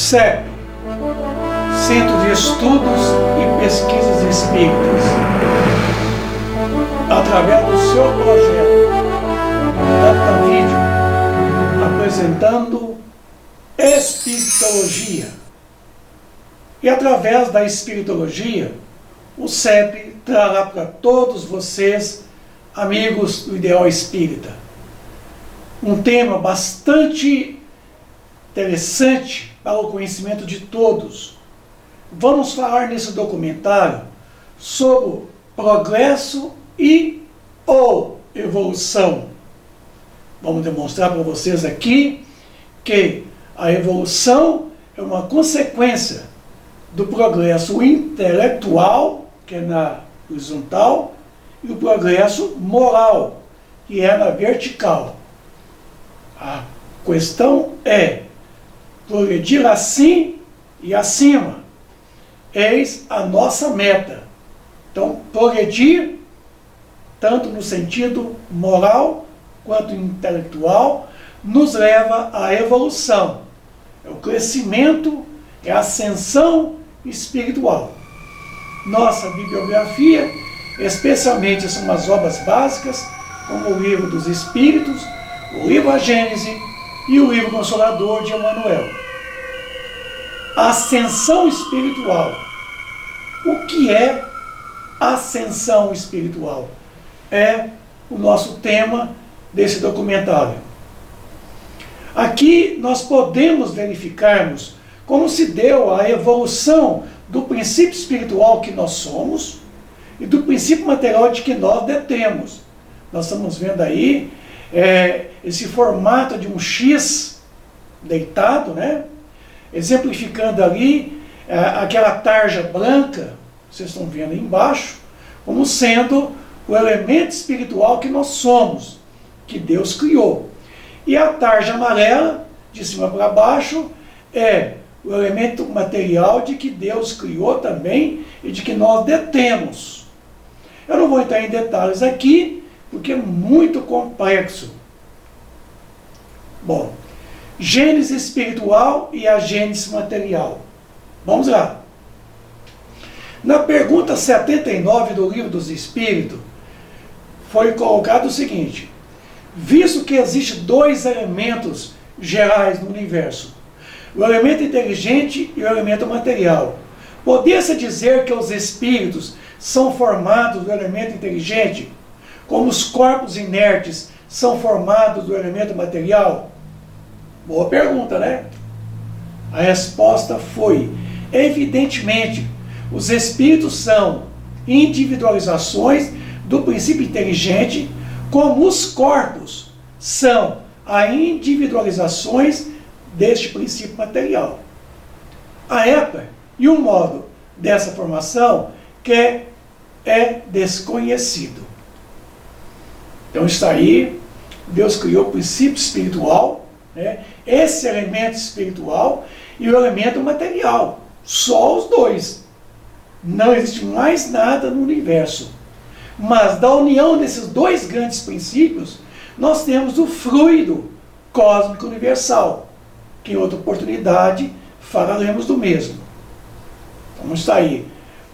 CEP, Centro de Estudos e Pesquisas Espíritas, através do seu projeto Data Vídeo, apresentando Espiritologia. E através da Espiritologia, o CEP trará para todos vocês, amigos do Ideal Espírita, um tema bastante interessante para o conhecimento de todos. Vamos falar nesse documentário sobre progresso e ou evolução. Vamos demonstrar para vocês aqui que a evolução é uma consequência do progresso intelectual, que é na horizontal, e o progresso moral, que é na vertical. A questão é progredir assim e acima. Eis a nossa meta. Então, progredir, tanto no sentido moral quanto intelectual, nos leva à evolução. É o crescimento, é a ascensão espiritual. Nossa bibliografia, especialmente são as obras básicas, como o Livro dos Espíritos, o livro A Gênese e o livro Consolador de Emmanuel. Ascensão espiritual. O que é ascensão espiritual? É o nosso tema desse documentário. Aqui nós podemos verificarmos como se deu a evolução do princípio espiritual que nós somos e do princípio material de que nós detemos. Nós estamos vendo aí esse formato de um X deitado, né? Exemplificando ali aquela tarja branca, vocês estão vendo aí embaixo, como sendo o elemento espiritual que nós somos, que Deus criou. E a tarja amarela, de cima para baixo, é o elemento material de que Deus criou também e de que nós detemos. Eu não vou entrar em detalhes aqui, porque é muito complexo. Bom, Gênese espiritual e a Gênese material. Vamos lá. Na pergunta 79 do Livro dos Espíritos, foi colocado o seguinte: visto que existem dois elementos gerais no universo, o elemento inteligente e o elemento material, poderia-se dizer que os espíritos são formados do elemento inteligente, como os corpos inertes são formados do elemento material? Boa pergunta, né? A resposta foi: evidentemente, os espíritos são individualizações do princípio inteligente, como os corpos são as individualizações deste princípio material. A época e o modo dessa formação que é desconhecido. Então está aí, Deus criou o princípio espiritual, né? Esse elemento espiritual e o elemento material, só os dois. Não existe mais nada no universo. Mas da união desses dois grandes princípios, nós temos o fluido cósmico universal, que em outra oportunidade falaremos do mesmo. Então está aí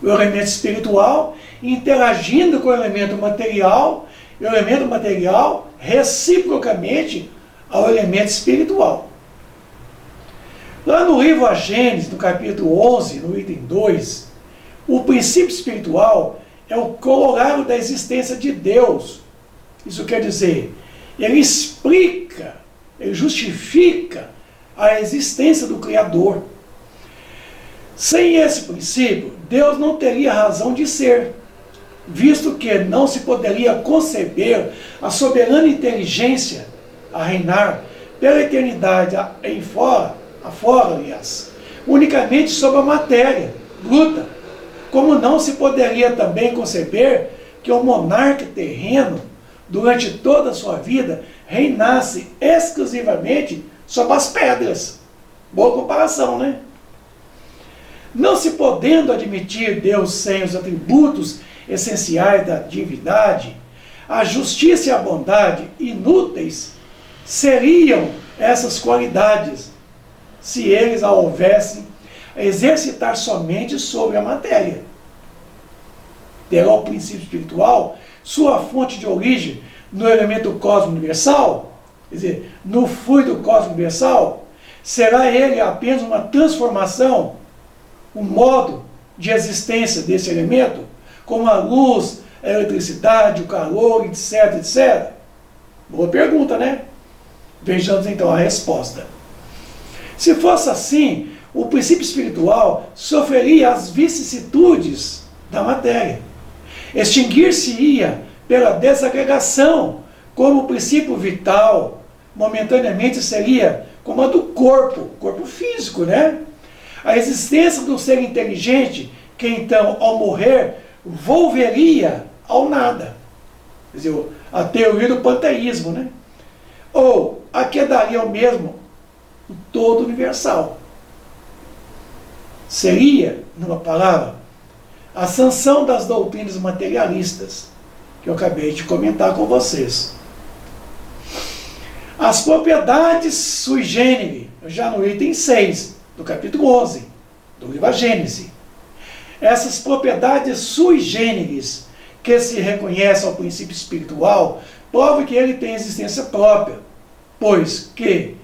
o elemento espiritual interagindo com o elemento material, e o elemento material reciprocamente ao elemento espiritual. Lá no livro A Gênese, no capítulo 11, no item 2, o princípio espiritual é o corolário da existência de Deus. Isso quer dizer, ele explica, ele justifica a existência do Criador. Sem esse princípio, Deus não teria razão de ser, visto que não se poderia conceber a soberana inteligência a reinar pela eternidade afora, unicamente sobre a matéria bruta, como não se poderia também conceber que o monarca terreno, durante toda a sua vida, reinasse exclusivamente sobre as pedras. Boa comparação, né? Não se podendo admitir Deus sem os atributos essenciais da divindade, a justiça e a bondade inúteis seriam essas qualidades. se eles a houvessem a exercitar somente sobre a matéria. Terá o princípio espiritual sua fonte de origem no elemento cósmico universal, quer dizer, no fluido cósmico universal. Será ele apenas uma transformação, um modo de existência desse elemento, como a luz, a eletricidade, o calor, etc, etc? Boa pergunta, né? Vejamos então a resposta. Se fosse assim, o princípio espiritual sofreria as vicissitudes da matéria. Extinguir-se-ia pela desagregação, como o princípio vital, momentaneamente seria como a do corpo físico, né? A existência do ser inteligente, que então, ao morrer, volveria ao nada. Quer dizer, a teoria do panteísmo, né? Ou a que daria ao mesmo o todo universal. Seria, numa palavra, a sanção das doutrinas materialistas, que eu acabei de comentar com vocês. As propriedades sui generis, já no item 6, do capítulo 11, do livro A Gênese. Essas propriedades sui generis, que se reconhecem ao princípio espiritual, provam que ele tem existência própria, pois que,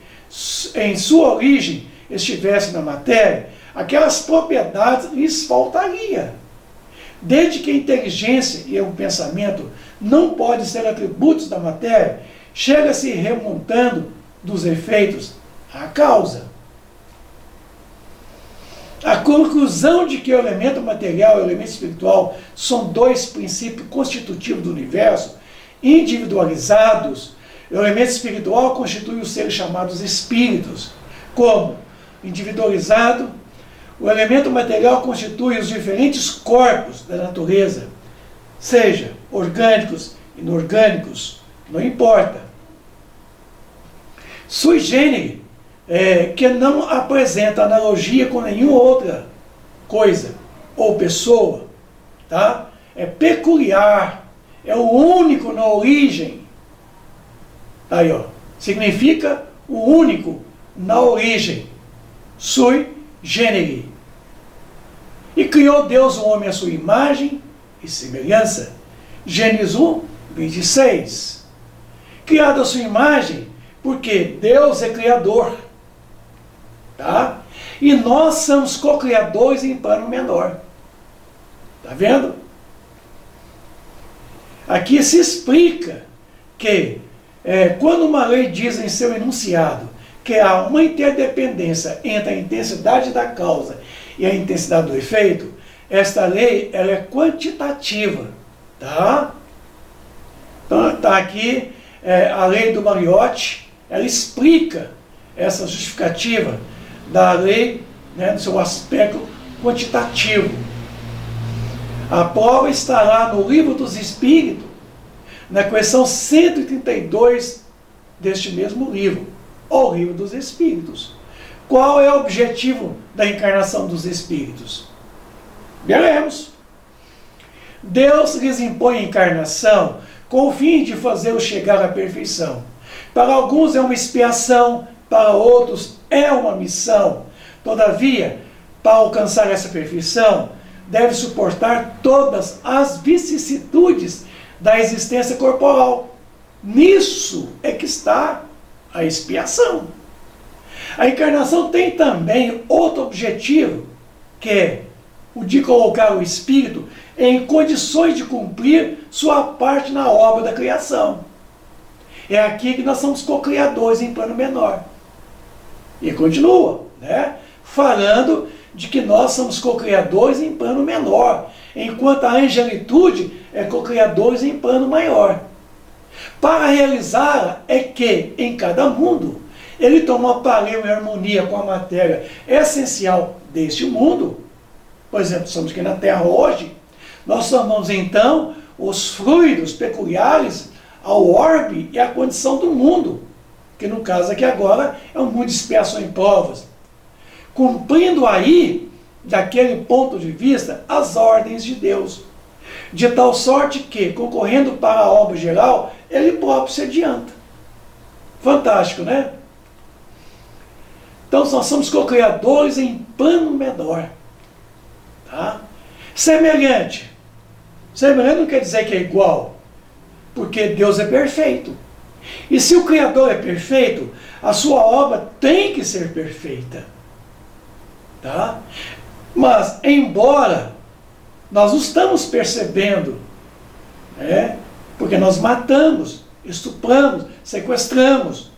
em sua origem, estivesse na matéria, aquelas propriedades lhes faltaria. Desde que a inteligência e o pensamento não podem ser atributos da matéria, chega-se remontando dos efeitos à causa. A conclusão de que o elemento material e o elemento espiritual são dois princípios constitutivos do universo, individualizados. O elemento espiritual constitui os seres chamados espíritos, como individualizado. O elemento material constitui os diferentes corpos da natureza, seja orgânicos, inorgânicos, não importa. Sui generis, que não apresenta analogia com nenhuma outra coisa ou pessoa, tá? É peculiar, é o único na origem. Tá aí, ó. Significa o único na origem. Sui generis. E criou Deus o homem à sua imagem e semelhança. Gênesis 1, 26. Criado à sua imagem, porque Deus é criador. Tá? E nós somos co-criadores em plano menor. Tá vendo? Aqui se explica que quando uma lei diz em seu enunciado que há uma interdependência entre a intensidade da causa e a intensidade do efeito, esta lei ela é quantitativa. Tá? Então está aqui a lei do Mariotti, ela explica essa justificativa da lei, né, no seu aspecto quantitativo. A prova está lá no Livro dos Espíritos, na questão 132 deste mesmo livro, o Livro dos Espíritos. Qual é o objetivo da encarnação dos Espíritos? Veremos. Deus lhes impõe a encarnação com o fim de fazê-los chegar à perfeição. Para alguns é uma expiação, para outros é uma missão. Todavia, para alcançar essa perfeição, deve suportar todas as vicissitudes da existência corporal. Nisso é que está a expiação. A encarnação tem também outro objetivo, que é o de colocar o espírito em condições de cumprir sua parte na obra da criação. É aqui que nós somos co-criadores em plano menor. E continua, né, falando de que nós somos co-criadores em plano menor, enquanto a angelitude é co-criadores em plano maior. Para realizá-la é que, em cada mundo, ele toma um aparelho em harmonia com a matéria essencial deste mundo. Por exemplo, estamos aqui na Terra hoje, nós tomamos então os fluidos peculiares ao orbe e à condição do mundo, que no caso aqui agora é um mundo de expiação em provas, cumprindo aí, daquele ponto de vista, as ordens de Deus, de tal sorte que, concorrendo para a obra geral, ele próprio se adianta. Fantástico, né? Então nós somos co-criadores em plano menor. Tá? Semelhante. Semelhante não quer dizer que é igual, porque Deus é perfeito. E se o Criador é perfeito, a sua obra tem que ser perfeita. Tá? Mas, embora nós não estamos percebendo, porque nós matamos, estupramos, sequestramos,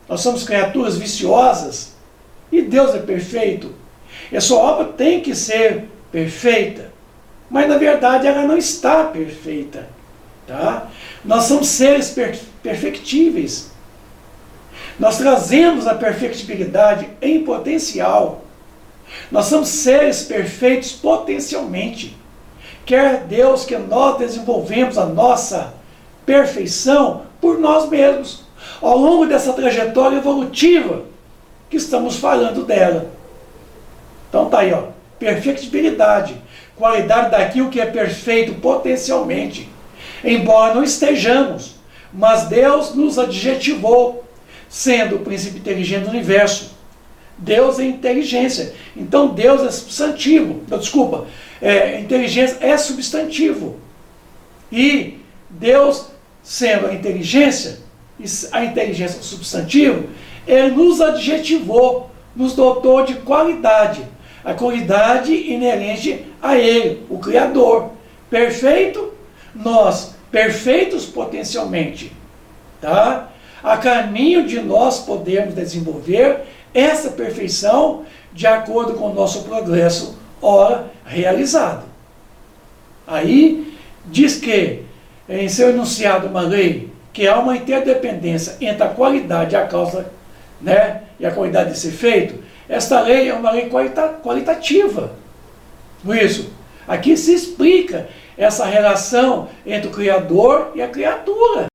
nós somos criaturas viciosas, e Deus é perfeito, e a sua obra tem que ser perfeita, mas na verdade ela não está perfeita. Tá? Nós somos seres perfectíveis. Nós trazemos a perfectibilidade em potencial. Nós somos seres perfeitos potencialmente. Quer Deus que nós desenvolvemos a nossa perfeição por nós mesmos, ao longo dessa trajetória evolutiva que estamos falando dela. Então tá aí, ó, perfectibilidade, qualidade daquilo que é perfeito potencialmente. Embora não estejamos, mas Deus nos adjetivou, sendo o princípio inteligente do universo. Deus é inteligência, então Deus é substantivo, inteligência é substantivo. E Deus, sendo a inteligência substantivo, Ele nos adjetivou, nos dotou de qualidade, a qualidade inerente a Ele, o Criador. Perfeito, nós, perfeitos potencialmente, tá? A caminho de nós podermos desenvolver essa perfeição de acordo com o nosso progresso, ora realizado. Aí diz que, em seu enunciado uma lei, que há uma interdependência entre a qualidade e a causa, e a qualidade desse efeito. Esta lei é uma lei qualitativa. Por isso, aqui se explica essa relação entre o Criador e a criatura.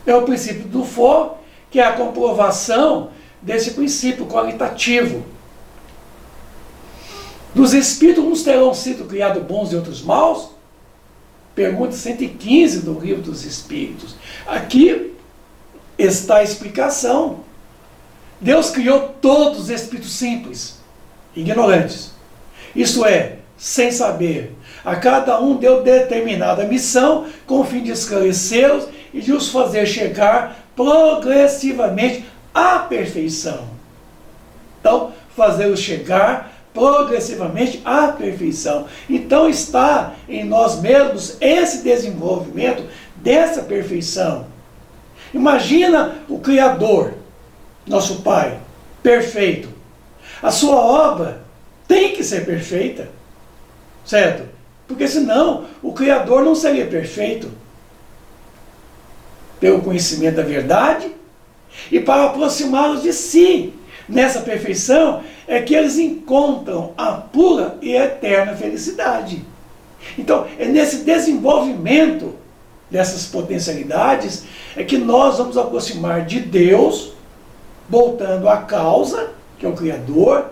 É o princípio do for, que é a comprovação desse princípio qualitativo. Dos espíritos, uns terão sido criados bons e outros maus? Pergunta 115 do Livro dos Espíritos. Aqui está a explicação. Deus criou todos os espíritos simples, ignorantes. Isto é, sem saber. A cada um deu determinada missão com o fim de esclarecê-los e de os fazer chegar progressivamente à perfeição. Então, fazê-los chegar progressivamente à perfeição. Então está em nós mesmos esse desenvolvimento dessa perfeição. Imagina o Criador, nosso Pai, perfeito. A sua obra tem que ser perfeita, certo? Porque senão o Criador não seria perfeito. Pelo conhecimento da verdade e para aproximá-los de si. Nessa perfeição é que eles encontram a pura e eterna felicidade. Então, é nesse desenvolvimento dessas potencialidades é que nós vamos aproximar de Deus, voltando à causa, que é o Criador,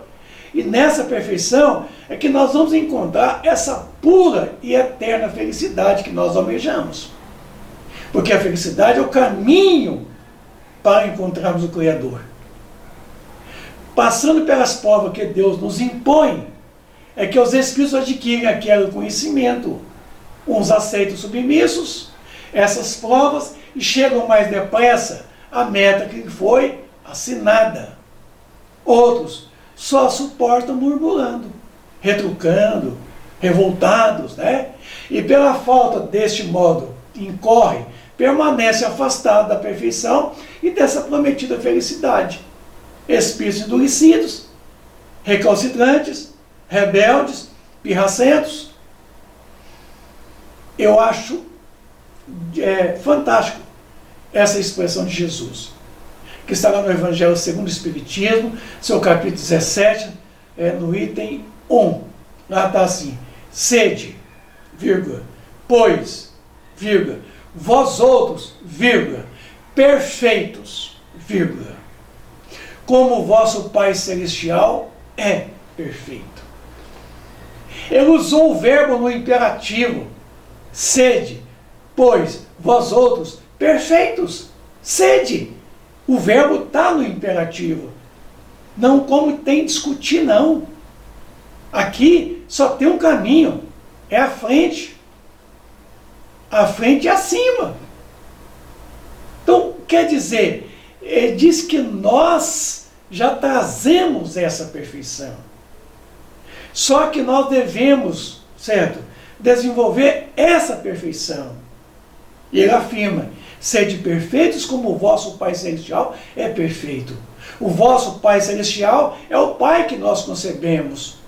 e nessa perfeição é que nós vamos encontrar essa pura e eterna felicidade que nós almejamos. Porque a felicidade é o caminho para encontrarmos o Criador. Passando pelas provas que Deus nos impõe, é que os espíritos adquirem aquele conhecimento. Uns aceitam submissos essas provas e chegam mais depressa à meta que foi assinada. Outros só suportam murmurando, retrucando, revoltados, E pela falta deste modo incorre, permanece afastado da perfeição e dessa prometida felicidade. Espíritos endurecidos, recalcitrantes, rebeldes, pirracentos. Eu acho fantástico essa expressão de Jesus, que está lá no Evangelho segundo o Espiritismo, seu capítulo 17, no item 1. Lá está assim: sede, vírgula, pois, vírgula, vós outros, vírgula, perfeitos, vírgula, como o vosso Pai Celestial é perfeito. Ele usou o verbo no imperativo, sede, pois vós outros, perfeitos, sede. O verbo está no imperativo. Não como tem discutir, não. Aqui só tem um caminho. É a frente. A frente é acima. Então, quer dizer, diz que nós já trazemos essa perfeição. Só que nós devemos, certo, desenvolver essa perfeição. E ele afirma, sede perfeitos como o vosso Pai Celestial é perfeito. O vosso Pai Celestial é o Pai que nós concebemos.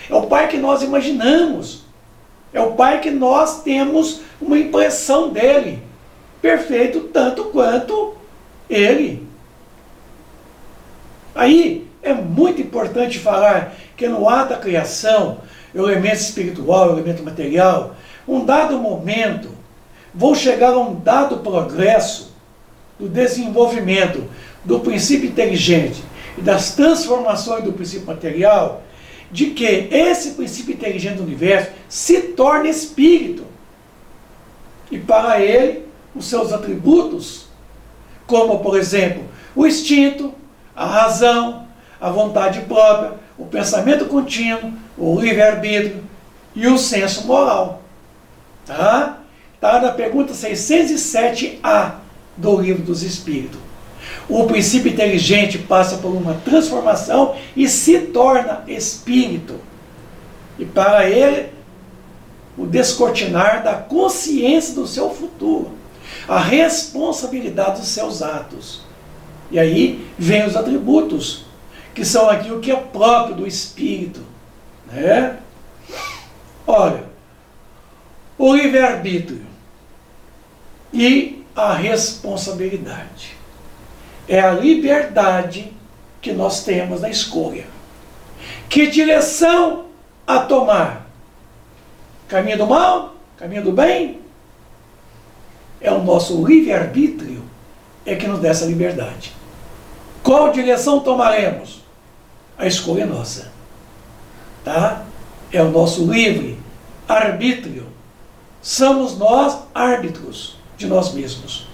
É o Pai que nós imaginamos. É o Pai que nós temos uma impressão dele. Perfeito tanto quanto ele. Aí é muito importante falar que no ato da criação, o elemento espiritual, o elemento material, um dado momento, vão chegar a um dado progresso do desenvolvimento do princípio inteligente e das transformações do princípio material, de que esse princípio inteligente do universo se torne espírito. E para ele, os seus atributos, como, por exemplo, o instinto, a razão, a vontade própria, o pensamento contínuo, o livre-arbítrio e o senso moral. Tá? Está na pergunta 607A do Livro dos Espíritos. O princípio inteligente passa por uma transformação e se torna espírito. E para ele, o descortinar da consciência do seu futuro, a responsabilidade dos seus atos. E aí vem os atributos, que são aquilo que é próprio do espírito. Né? Olha, o livre-arbítrio e a responsabilidade. É a liberdade que nós temos na escolha. Que direção a tomar? Caminho do mal? Caminho do bem? É o nosso livre-arbítrio que nos dá essa liberdade. Qual direção tomaremos? A escolha é nossa. Tá? É o nosso livre-arbítrio. Somos nós árbitros de nós mesmos.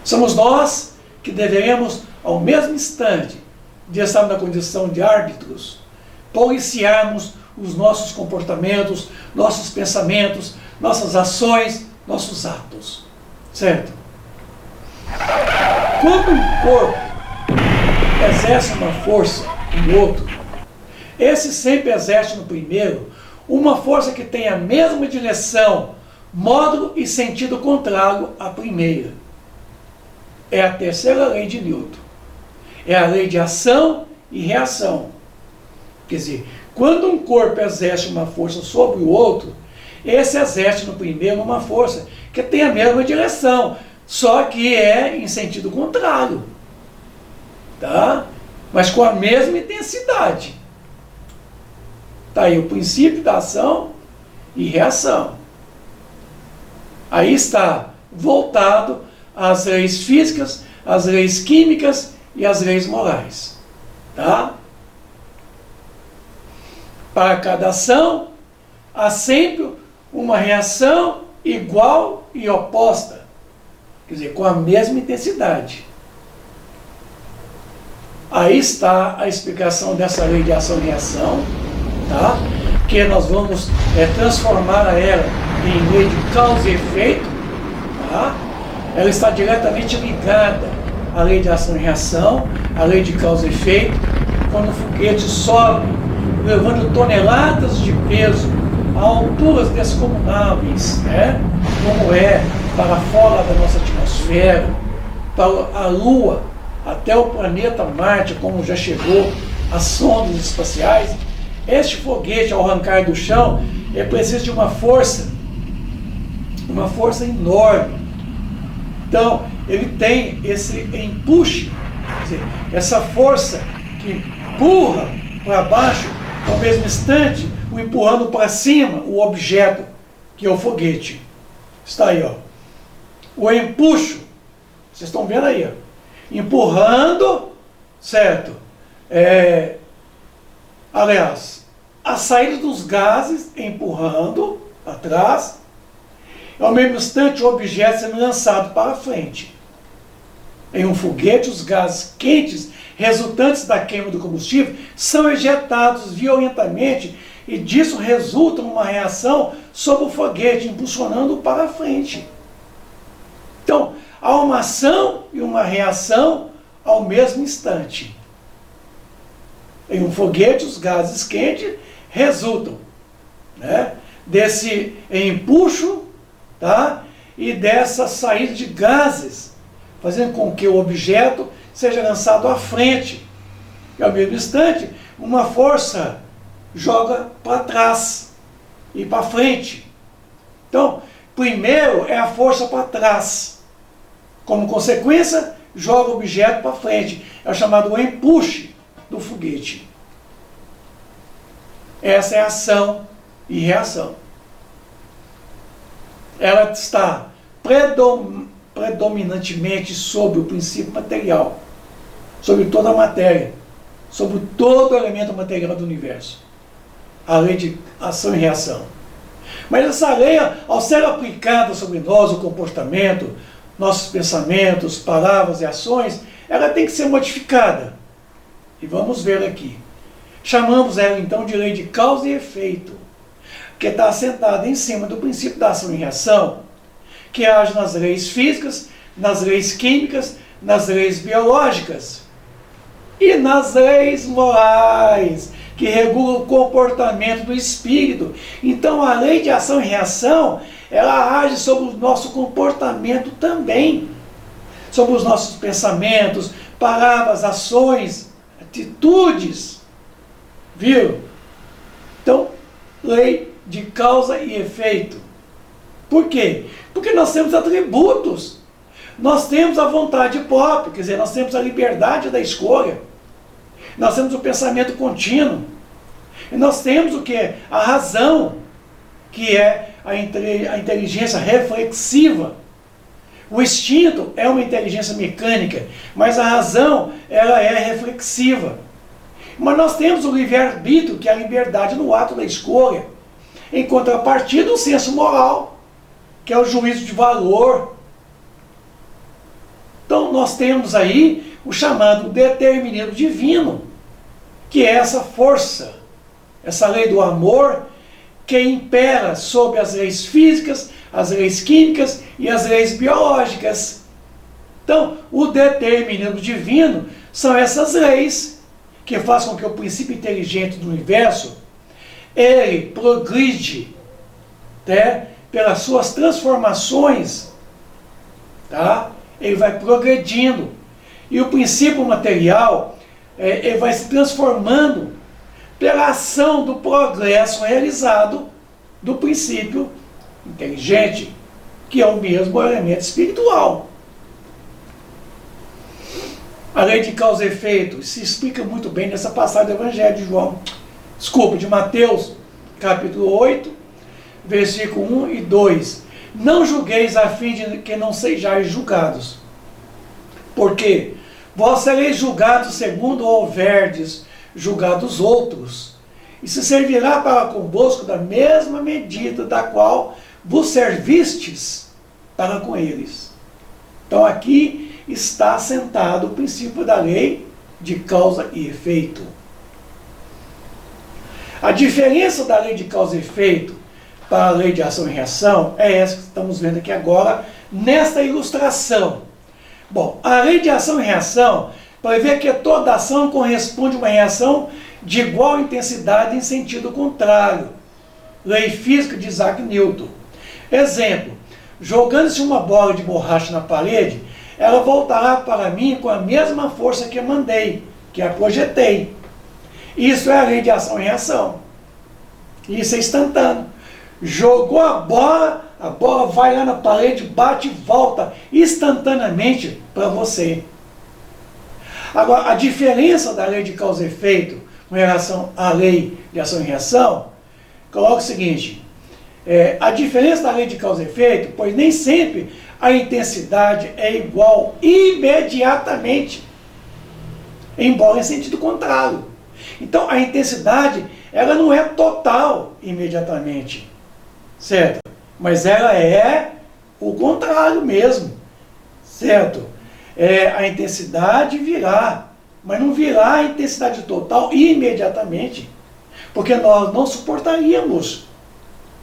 Somos nós que deveremos, ao mesmo instante de estar na condição de árbitros, policiarmos os nossos comportamentos, nossos pensamentos, nossas ações, nossos atos. Certo? Quando um corpo exerce uma força no outro, esse sempre exerce no primeiro uma força que tem a mesma direção, módulo e sentido contrário à primeira. É a terceira lei de Newton. É a lei de ação e reação. Quer dizer, quando um corpo exerce uma força sobre o outro, esse exerce no primeiro uma força que tem a mesma direção, só que é em sentido contrário. Tá? Mas com a mesma intensidade. Está aí o princípio da ação e reação. Aí está voltado às leis físicas, às leis químicas e às leis morais. Tá? Para cada ação, há sempre uma reação igual e oposta. Quer dizer, com a mesma intensidade. Aí está a explicação dessa lei de ação e reação, tá? Que nós vamos transformar ela em lei de causa e efeito. Tá? Ela está diretamente ligada à lei de ação e reação, à lei de causa e efeito. Quando o foguete sobe, levando toneladas de peso a alturas descomunáveis, né? Como é para fora da nossa atmosfera, para a Lua, até o planeta Marte, como já chegou as sondas espaciais, este foguete, ao arrancar do chão, precisa de uma força enorme. Então, ele tem esse empuxe, quer dizer, essa força que empurra para baixo, ao mesmo instante, o empurrando para cima, o objeto, que é o foguete. Está aí, ó. O empuxo, vocês estão vendo aí, ó. Empurrando, certo? Aliás, a saída dos gases empurrando atrás, ao mesmo instante o objeto sendo lançado para frente. Em um foguete, os gases quentes resultantes da queima do combustível são ejetados violentamente e disso resulta uma reação sobre o foguete, impulsionando-o para frente. Então, há uma ação e uma reação ao mesmo instante. Em um foguete, os gases quentes resultam, né, desse empuxo, tá, e dessa saída de gases, fazendo com que o objeto seja lançado à frente. E ao mesmo instante, uma força joga para trás e para frente. Então, primeiro é a força para trás. Como consequência, joga o objeto para frente. É o chamado empuxe do foguete. Essa é a ação e reação. Ela está predominantemente sobre o princípio material, sobre toda a matéria, sobre todo o elemento material do universo. A lei de ação e reação. Mas essa lei, ao ser aplicada sobre nós, o comportamento, nossos pensamentos, palavras e ações, ela tem que ser modificada. E vamos ver aqui. Chamamos ela então de lei de causa e efeito, que está assentada em cima do princípio da ação e reação, que age nas leis físicas, nas leis químicas, nas leis biológicas e nas leis morais, que regulam o comportamento do espírito. Então a lei de ação e reação, ela age sobre o nosso comportamento também, sobre os nossos pensamentos, palavras, ações, atitudes. Viu? Então, lei de causa e efeito. Por quê? Porque nós temos atributos. Nós temos a vontade própria, quer dizer, nós temos a liberdade da escolha. Nós temos o pensamento contínuo. E nós temos o que? A razão, que é a inteligência reflexiva. O instinto é uma inteligência mecânica, mas a razão, ela é reflexiva. Mas nós temos o livre-arbítrio, que é a liberdade no ato da escolha. Em contrapartida, o senso moral, que é o juízo de valor. Então, nós temos aí o chamado determinismo divino, que é essa força, essa lei do amor, que impera sobre as leis físicas, as leis químicas e as leis biológicas. Então, o determinismo divino são essas leis que fazem com que o princípio inteligente do universo, ele progride, né, pelas suas transformações, tá? Ele vai progredindo. E o princípio material, ele vai se transformando pela ação do progresso realizado do princípio inteligente, que é o mesmo elemento espiritual. A lei de causa e efeito se explica muito bem nessa passagem do Evangelho de Mateus, capítulo 8, versículo 1 e 2. Não julgueis a fim de que não sejais julgados, porque vós sereis julgados segundo houverdes julgado os outros, e se servirá para convosco da mesma medida da qual vos servistes para com eles. Então aqui está assentado o princípio da lei de causa e efeito. A diferença da lei de causa e efeito para a lei de ação e reação é essa que estamos vendo aqui agora, nesta ilustração. Bom, a lei de ação e reação prevê que toda ação corresponde a uma reação de igual intensidade em sentido contrário. Lei física de Isaac Newton. Exemplo, jogando-se uma bola de borracha na parede, ela voltará para mim com a mesma força que a mandei, que a projetei. Isso é a lei de ação e reação. Isso é instantâneo. Jogou a bola vai lá na parede, bate e volta instantaneamente para você. Agora, a diferença da lei de causa e efeito com relação à lei de ação e reação, coloca o seguinte, a diferença da lei de causa e efeito, pois nem sempre a intensidade é igual imediatamente, embora em sentido contrário. Então, a intensidade, ela não é total imediatamente, certo? Mas ela é o contrário mesmo, certo? a intensidade virá, mas não virá a intensidade total imediatamente, porque nós não suportaríamos.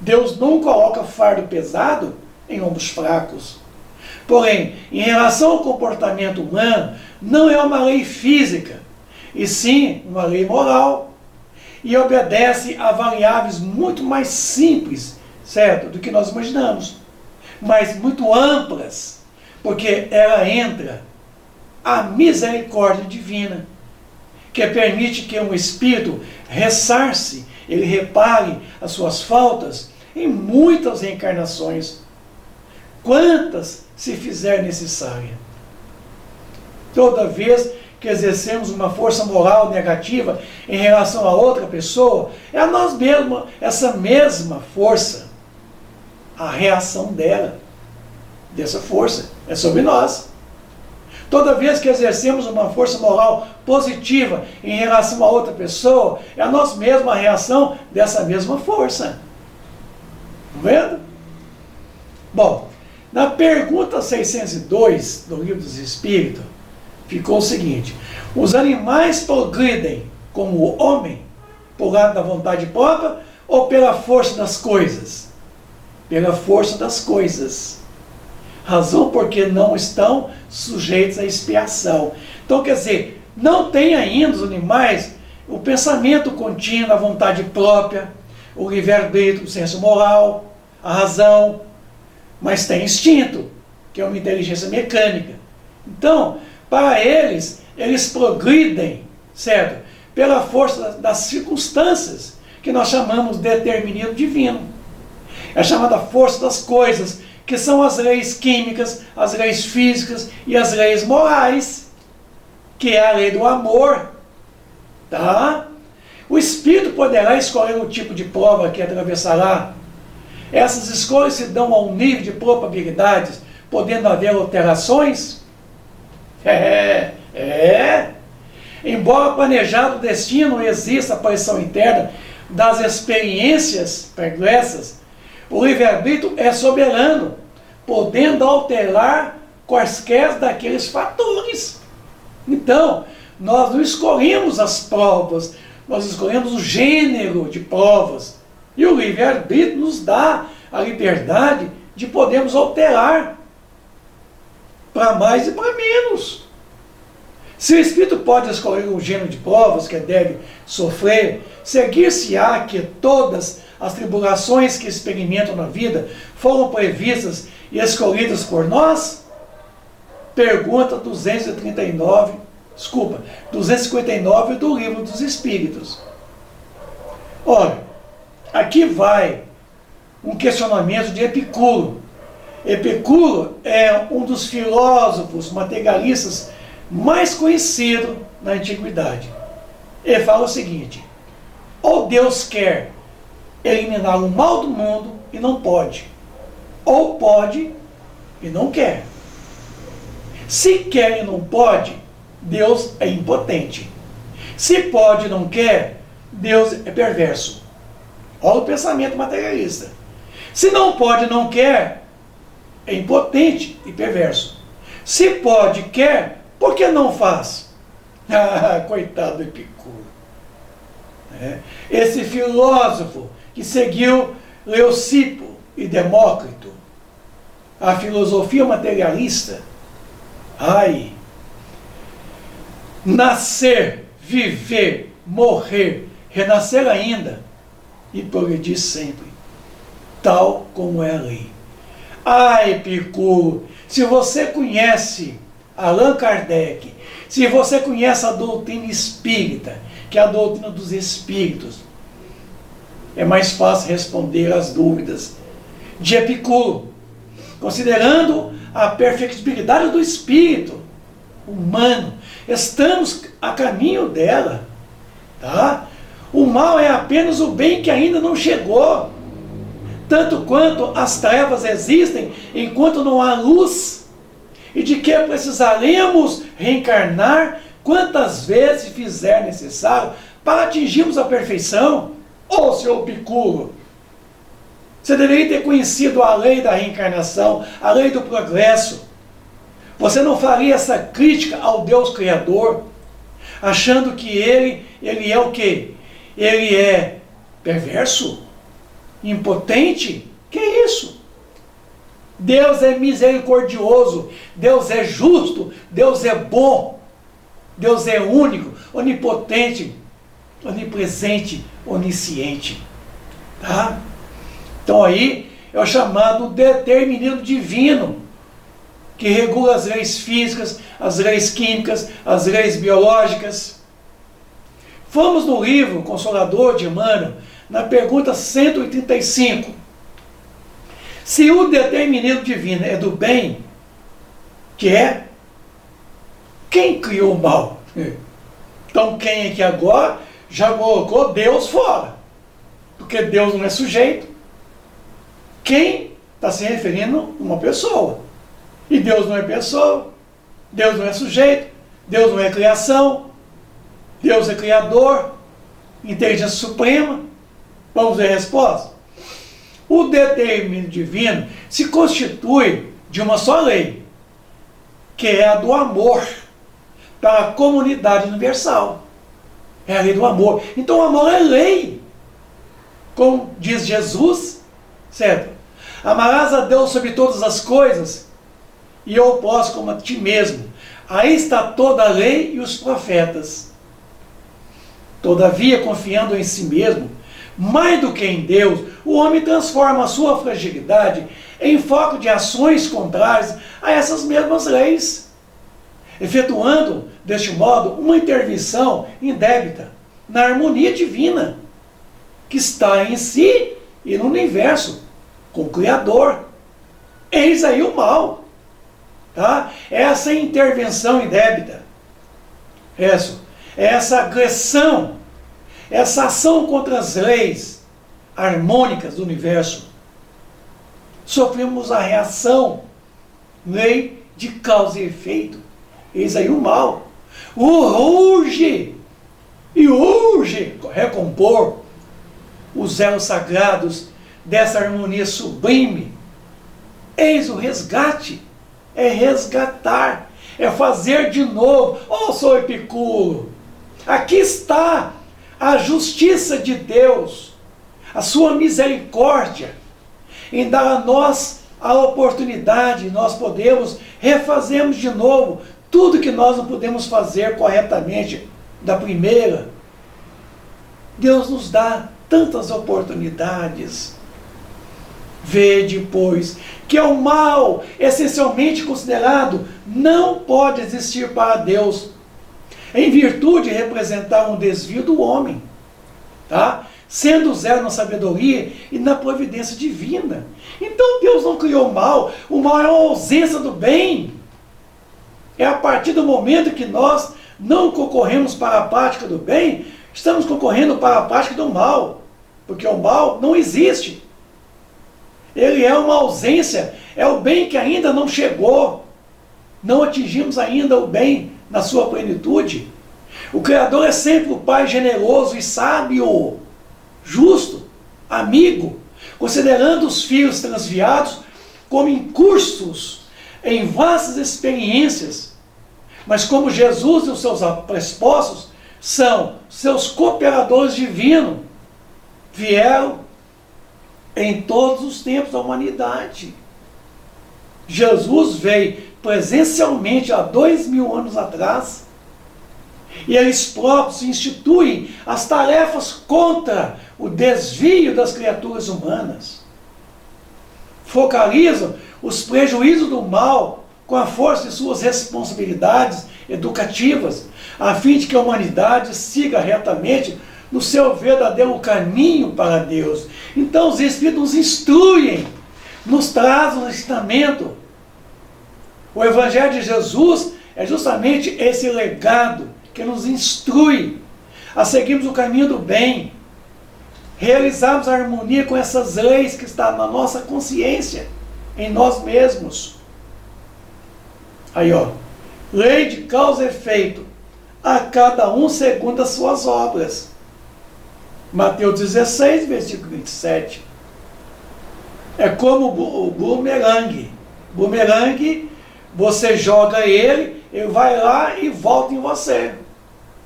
Deus não coloca fardo pesado em ombros fracos. Porém, em relação ao comportamento humano, não é uma lei física, e sim uma lei moral, e obedece a variáveis muito mais simples, certo, do que nós imaginamos, mas muito amplas, porque ela entra a misericórdia divina, que permite que um espírito ressarce, ele repare as suas faltas em muitas reencarnações, quantas se fizer necessária. Toda vez que exercemos uma força moral negativa em relação a outra pessoa, é a nós mesmos, essa mesma força, a reação dela, dessa força, é sobre nós. Toda vez que exercemos uma força moral positiva em relação a outra pessoa, é a nós mesmos a reação dessa mesma força. Está vendo? Bom, na pergunta 602 do Livro dos Espíritos, ficou o seguinte: os animais progridem como o homem, por lado da vontade própria ou pela força das coisas? Pela força das coisas. Razão porque não estão sujeitos à expiação. Então, quer dizer, não tem ainda os animais o pensamento contínuo, a vontade própria, o livre-arbítrio, o senso moral, a razão, mas tem instinto, que é uma inteligência mecânica. Então, para eles progridem, certo? Pela força das circunstâncias, que nós chamamos de determinismo divino. É chamada força das coisas, que são as leis químicas, as leis físicas e as leis morais, que é a lei do amor. Tá? O espírito poderá escolher o tipo de prova que atravessará. Essas escolhas se dão a um nível de probabilidades, podendo haver alterações? Embora planejado o destino exista a pressão interna das experiências pregressas, o livre-arbítrio é soberano, podendo alterar quaisquer daqueles fatores. Então, nós não escolhemos as provas, nós escolhemos o gênero de provas. E o livre-arbítrio nos dá a liberdade de podermos alterar para mais e para menos. Se o espírito pode escolher um gênero de provas que deve sofrer, seguir-se-á que todas as tribulações que experimentam na vida foram previstas e escolhidas por nós? Pergunta 259 do Livro dos Espíritos. Olha, aqui vai um questionamento de Epicuro. Epicuro é um dos filósofos materialistas mais conhecido na antiguidade. Ele fala o seguinte: ou Deus quer eliminar o mal do mundo e não pode, ou pode e não quer. Se quer e não pode, Deus é impotente. Se pode e não quer, Deus é perverso. Olha o pensamento materialista. Se não pode e não quer, é impotente e perverso. Se pode e quer, por que não faz? Ah, coitado do Epicuro. Esse filósofo que seguiu Leucipo e Demócrito, a filosofia materialista, nascer, viver, morrer, renascer ainda e progredir sempre, tal como é a lei. Epicuro, se você conhece Allan Kardec, se você conhece a doutrina espírita, que é a doutrina dos espíritos, é mais fácil responder às dúvidas de Epicuro, considerando a perfectibilidade do espírito humano. Estamos a caminho dela, tá? O mal é apenas o bem que ainda não chegou, tanto quanto as trevas existem enquanto não há luz, e de que precisaremos reencarnar quantas vezes fizer necessário para atingirmos a perfeição. Ô, senhor Epicuro, você deveria ter conhecido a lei da reencarnação, a lei do progresso. Você não faria essa crítica ao Deus Criador, achando que ele é o quê? Ele é perverso? Impotente? Que isso? Deus é misericordioso, Deus é justo, Deus é bom, Deus é único, onipotente, onipresente, onisciente. Tá? Então aí é o chamado determinismo divino, que regula as leis físicas, as leis químicas, as leis biológicas. Fomos no livro Consolador de Emmanuel, na pergunta 185. Se o determinismo divino é do bem, que é, quem criou o mal? Então quem aqui agora já colocou Deus fora? Porque Deus não é sujeito. Quem está se referindo a uma pessoa? E Deus não é pessoa, Deus não é sujeito, Deus não é criação, Deus é criador, inteligência suprema. Vamos ver a resposta? O determinismo divino se constitui de uma só lei, que é a do amor para a comunidade universal. É a lei do amor. Então o amor é lei. Como diz Jesus, certo? Amarás a Deus sobre todas as coisas e ao próximo como a ti mesmo. Aí está toda a lei e os profetas. Todavia, confiando em si mesmo, mais do que em Deus, o homem transforma a sua fragilidade em foco de ações contrárias a essas mesmas leis, efetuando, deste modo, uma intervenção indébita na harmonia divina, que está em si e no universo, com o Criador. Eis aí o mal. Tá? Essa intervenção indébita, essa agressão, essa ação contra as leis harmônicas do universo, sofremos a reação, lei de causa e efeito. Eis aí o mal. Urge e urge recompor os elos sagrados dessa harmonia sublime. Eis o resgate. É resgatar, é fazer de novo. Oh, sou Epicuro, aqui está a justiça de Deus, a sua misericórdia, em dar a nós a oportunidade, nós podemos refazermos de novo tudo que nós não podemos fazer corretamente da primeira. Deus nos dá tantas oportunidades. Vede, pois, que o mal, essencialmente considerado, não pode existir para Deus, em virtude de representar um desvio do homem, tá? Sendo zero na sabedoria e na providência divina. Então Deus não criou o mal é uma ausência do bem. É a partir do momento que nós não concorremos para a prática do bem, estamos concorrendo para a prática do mal, porque o mal não existe. Ele é uma ausência, é o bem que ainda não chegou. Não atingimos ainda o bem na sua plenitude. O Criador é sempre o Pai generoso e sábio, justo, amigo, considerando os filhos transviados como incursos em vastas experiências, mas como Jesus e os seus prespostos são seus cooperadores divinos, vieram em todos os tempos da humanidade. Jesus veio presencialmente há 2000 anos atrás, e eles próprios instituem as tarefas contra o desvio das criaturas humanas. Focalizam os prejuízos do mal com a força de suas responsabilidades educativas, a fim de que a humanidade siga retamente no seu verdadeiro caminho para Deus. Então os Espíritos nos instruem, nos trazem um ensinamento. O Evangelho de Jesus é justamente esse legado que nos instrui a seguirmos o caminho do bem, realizarmos a harmonia com essas leis que estão na nossa consciência, em nós mesmos. Aí, ó, lei de causa e efeito, a cada um segundo as suas obras. Mateus 16, versículo 27. É como o bumerangue. Bumerangue, você joga ele vai lá e volta em você.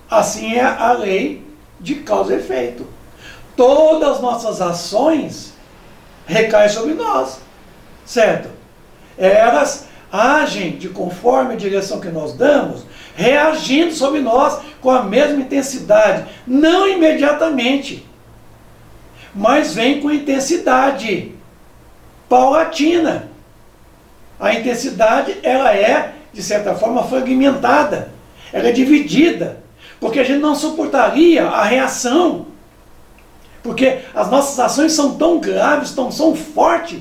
Assim é a lei de causa e efeito. Todas as nossas ações recaem sobre nós, certo? Elas agem de conforme a direção que nós damos, reagindo sobre nós com a mesma intensidade, não imediatamente, mas vem com intensidade paulatina. A intensidade, ela é, de certa forma, fragmentada, ela é dividida, porque a gente não suportaria a reação, porque as nossas ações são tão graves, são fortes,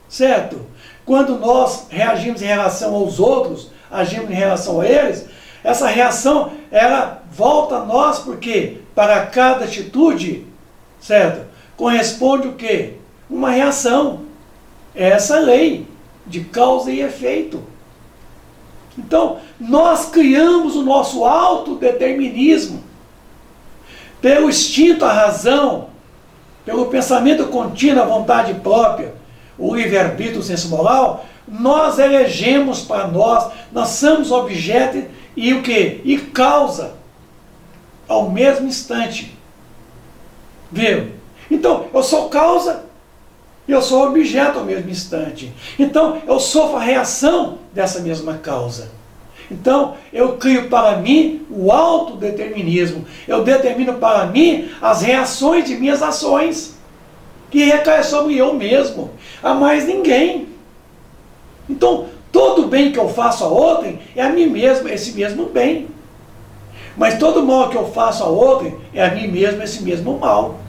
certo? Quando nós reagimos em relação aos outros, agimos em relação a eles, essa reação, ela volta a nós, porque para cada atitude, certo? Corresponde o quê? Uma reação. É essa lei de causa e efeito. Então, nós criamos o nosso autodeterminismo pelo instinto, a razão, pelo pensamento contínuo, a vontade própria, o livre-arbítrio, o senso moral, nós elegemos para nós somos objeto e o quê? E causa ao mesmo instante. Viu? Então, eu sou causa e eu sou objeto ao mesmo instante. Então, eu sofro a reação dessa mesma causa. Então, eu crio para mim o autodeterminismo. Eu determino para mim as reações de minhas ações, que recai sobre eu mesmo, a mais ninguém. Então, todo bem que eu faço a outrem é a mim mesmo, esse mesmo bem. Mas todo mal que eu faço a outrem é a mim mesmo, esse mesmo mal.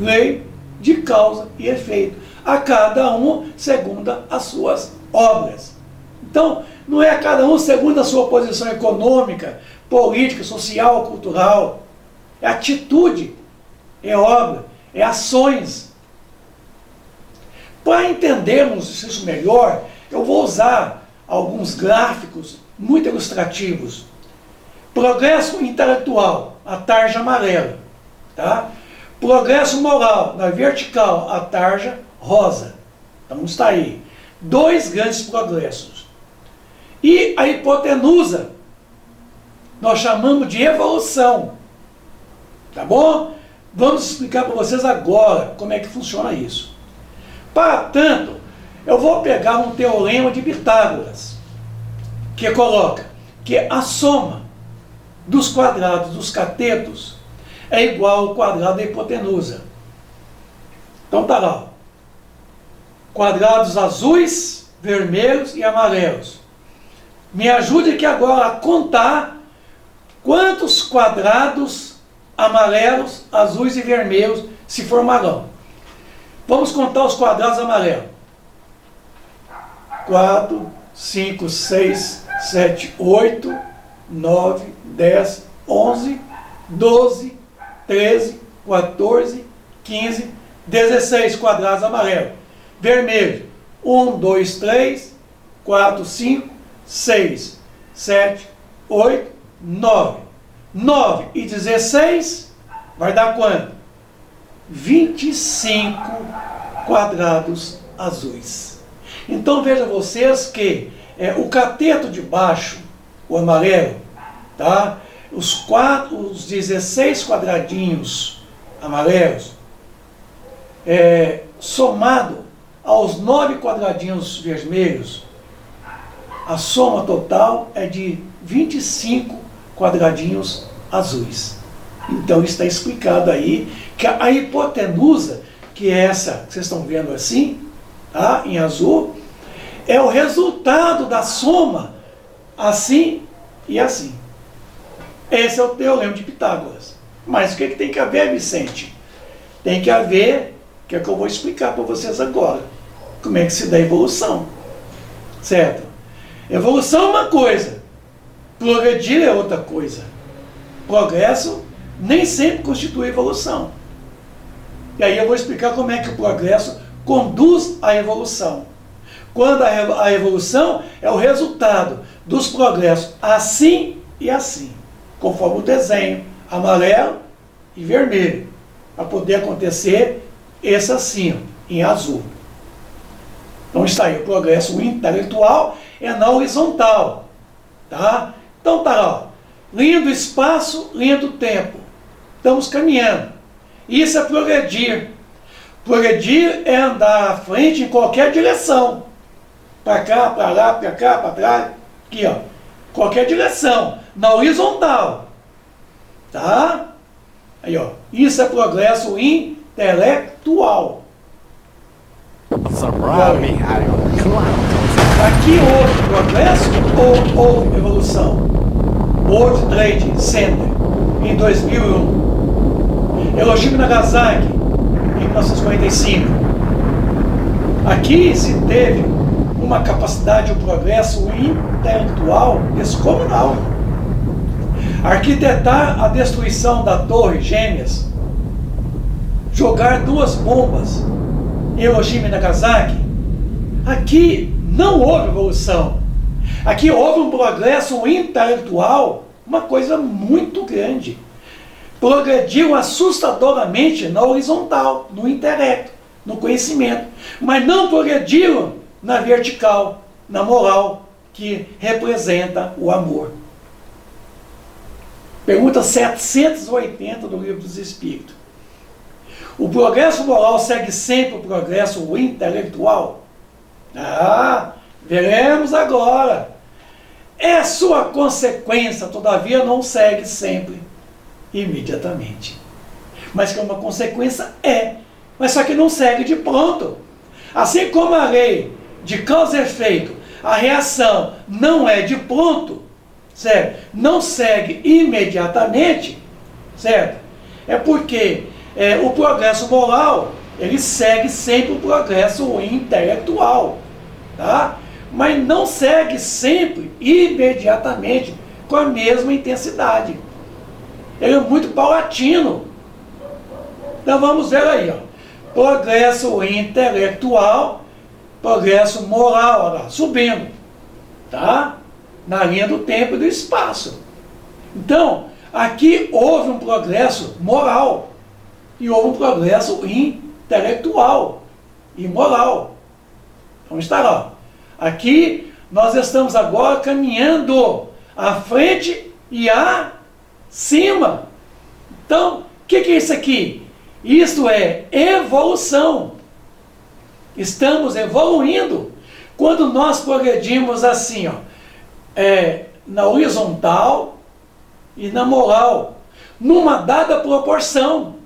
Lei de causa e efeito. A cada um segundo as suas obras. Então, não é a cada um segundo a sua posição econômica, política, social, cultural. É atitude, é obra, é ações. Para entendermos isso melhor, eu vou usar alguns gráficos muito ilustrativos. Progresso intelectual, a tarja amarela. Tá? Progresso moral, na vertical, a tarja rosa. Então está aí. Dois grandes progressos. E a hipotenusa, nós chamamos de evolução. Tá bom? Vamos explicar para vocês agora como é que funciona isso. Para tanto, eu vou pegar um teorema de Pitágoras, que coloca que a soma dos quadrados dos catetos é igual ao quadrado da hipotenusa. Então tá lá. Quadrados azuis, vermelhos e amarelos. Me ajude aqui agora a contar quantos quadrados amarelos, azuis e vermelhos se formarão. Vamos contar os quadrados amarelos. 4, 5, 6, 7, 8, 9, 10, 11, 12, 13, 14, 15, 16 quadrados amarelos. Vermelho, 1, 2, 3, 4, 5, 6, 7, 8, 9. 9 e 16 vai dar quanto? 25 quadrados azuis. Então vejam vocês que o cateto de baixo, o amarelo, tá? Os 16 quadradinhos amarelos, somado aos 9 quadradinhos vermelhos, a soma total é de 25 quadradinhos azuis. Então está explicado aí que a hipotenusa, que é essa que vocês estão vendo assim, tá? Em azul, é o resultado da soma assim e assim. Esse é o teorema de Pitágoras. Mas o que tem que haver, Vicente? Tem que haver, que é o que eu vou explicar para vocês agora, como é que se dá a evolução. Certo? Evolução é uma coisa, progredir é outra coisa. Progresso nem sempre constitui evolução. E aí eu vou explicar como é que o progresso conduz à evolução. Quando a evolução é o resultado dos progressos assim e assim, conforme o desenho amarelo e vermelho, para poder acontecer esse assim, em azul. Então está aí o progresso intelectual, é na horizontal. Tá? Então tá lá, ó. Linha do espaço, linha do tempo. Estamos caminhando. Isso é progredir. Progredir é andar à frente em qualquer direção. Para cá, para lá, para cá, para trás. Aqui, ó. Qualquer direção. Na horizontal. Tá? Aí, ó. Isso é progresso intelectual. Aqui houve progresso ou houve evolução? World Trade Center, em 2001. Hiroshima e Nagasaki, em 1945. Aqui se teve uma capacidade de progresso intelectual descomunal. Arquitetar a destruição da Torre Gêmeas, jogar 2 bombas em Hiroshima e Nagasaki, aqui não houve evolução. Aqui houve um progresso intelectual, uma coisa muito grande. Progrediu assustadoramente na horizontal, no intelecto, no conhecimento, mas não progrediram na vertical, na moral, que representa o amor. Pergunta 780 do Livro dos Espíritos. O progresso moral segue sempre o progresso intelectual? Veremos agora. É sua consequência, todavia não segue sempre imediatamente. Mas que é uma consequência, mas só que não segue de pronto. Assim como a lei de causa e efeito, a reação não é de pronto, certo? Não segue imediatamente, certo? É porque o progresso moral, ele segue sempre o progresso intelectual, tá? Mas não segue sempre imediatamente com a mesma intensidade. Ele é muito paulatino. Então vamos ver aí, ó. Progresso intelectual, progresso moral, olha lá, subindo, tá? Na linha do tempo e do espaço. Então, aqui houve um progresso moral e houve um progresso intelectual e moral. Então está lá. Aqui nós estamos agora caminhando à frente e acima. Então, o que é isso aqui? Isto é evolução. Estamos evoluindo. Quando nós progredimos assim, ó, na horizontal e na moral, numa dada proporção,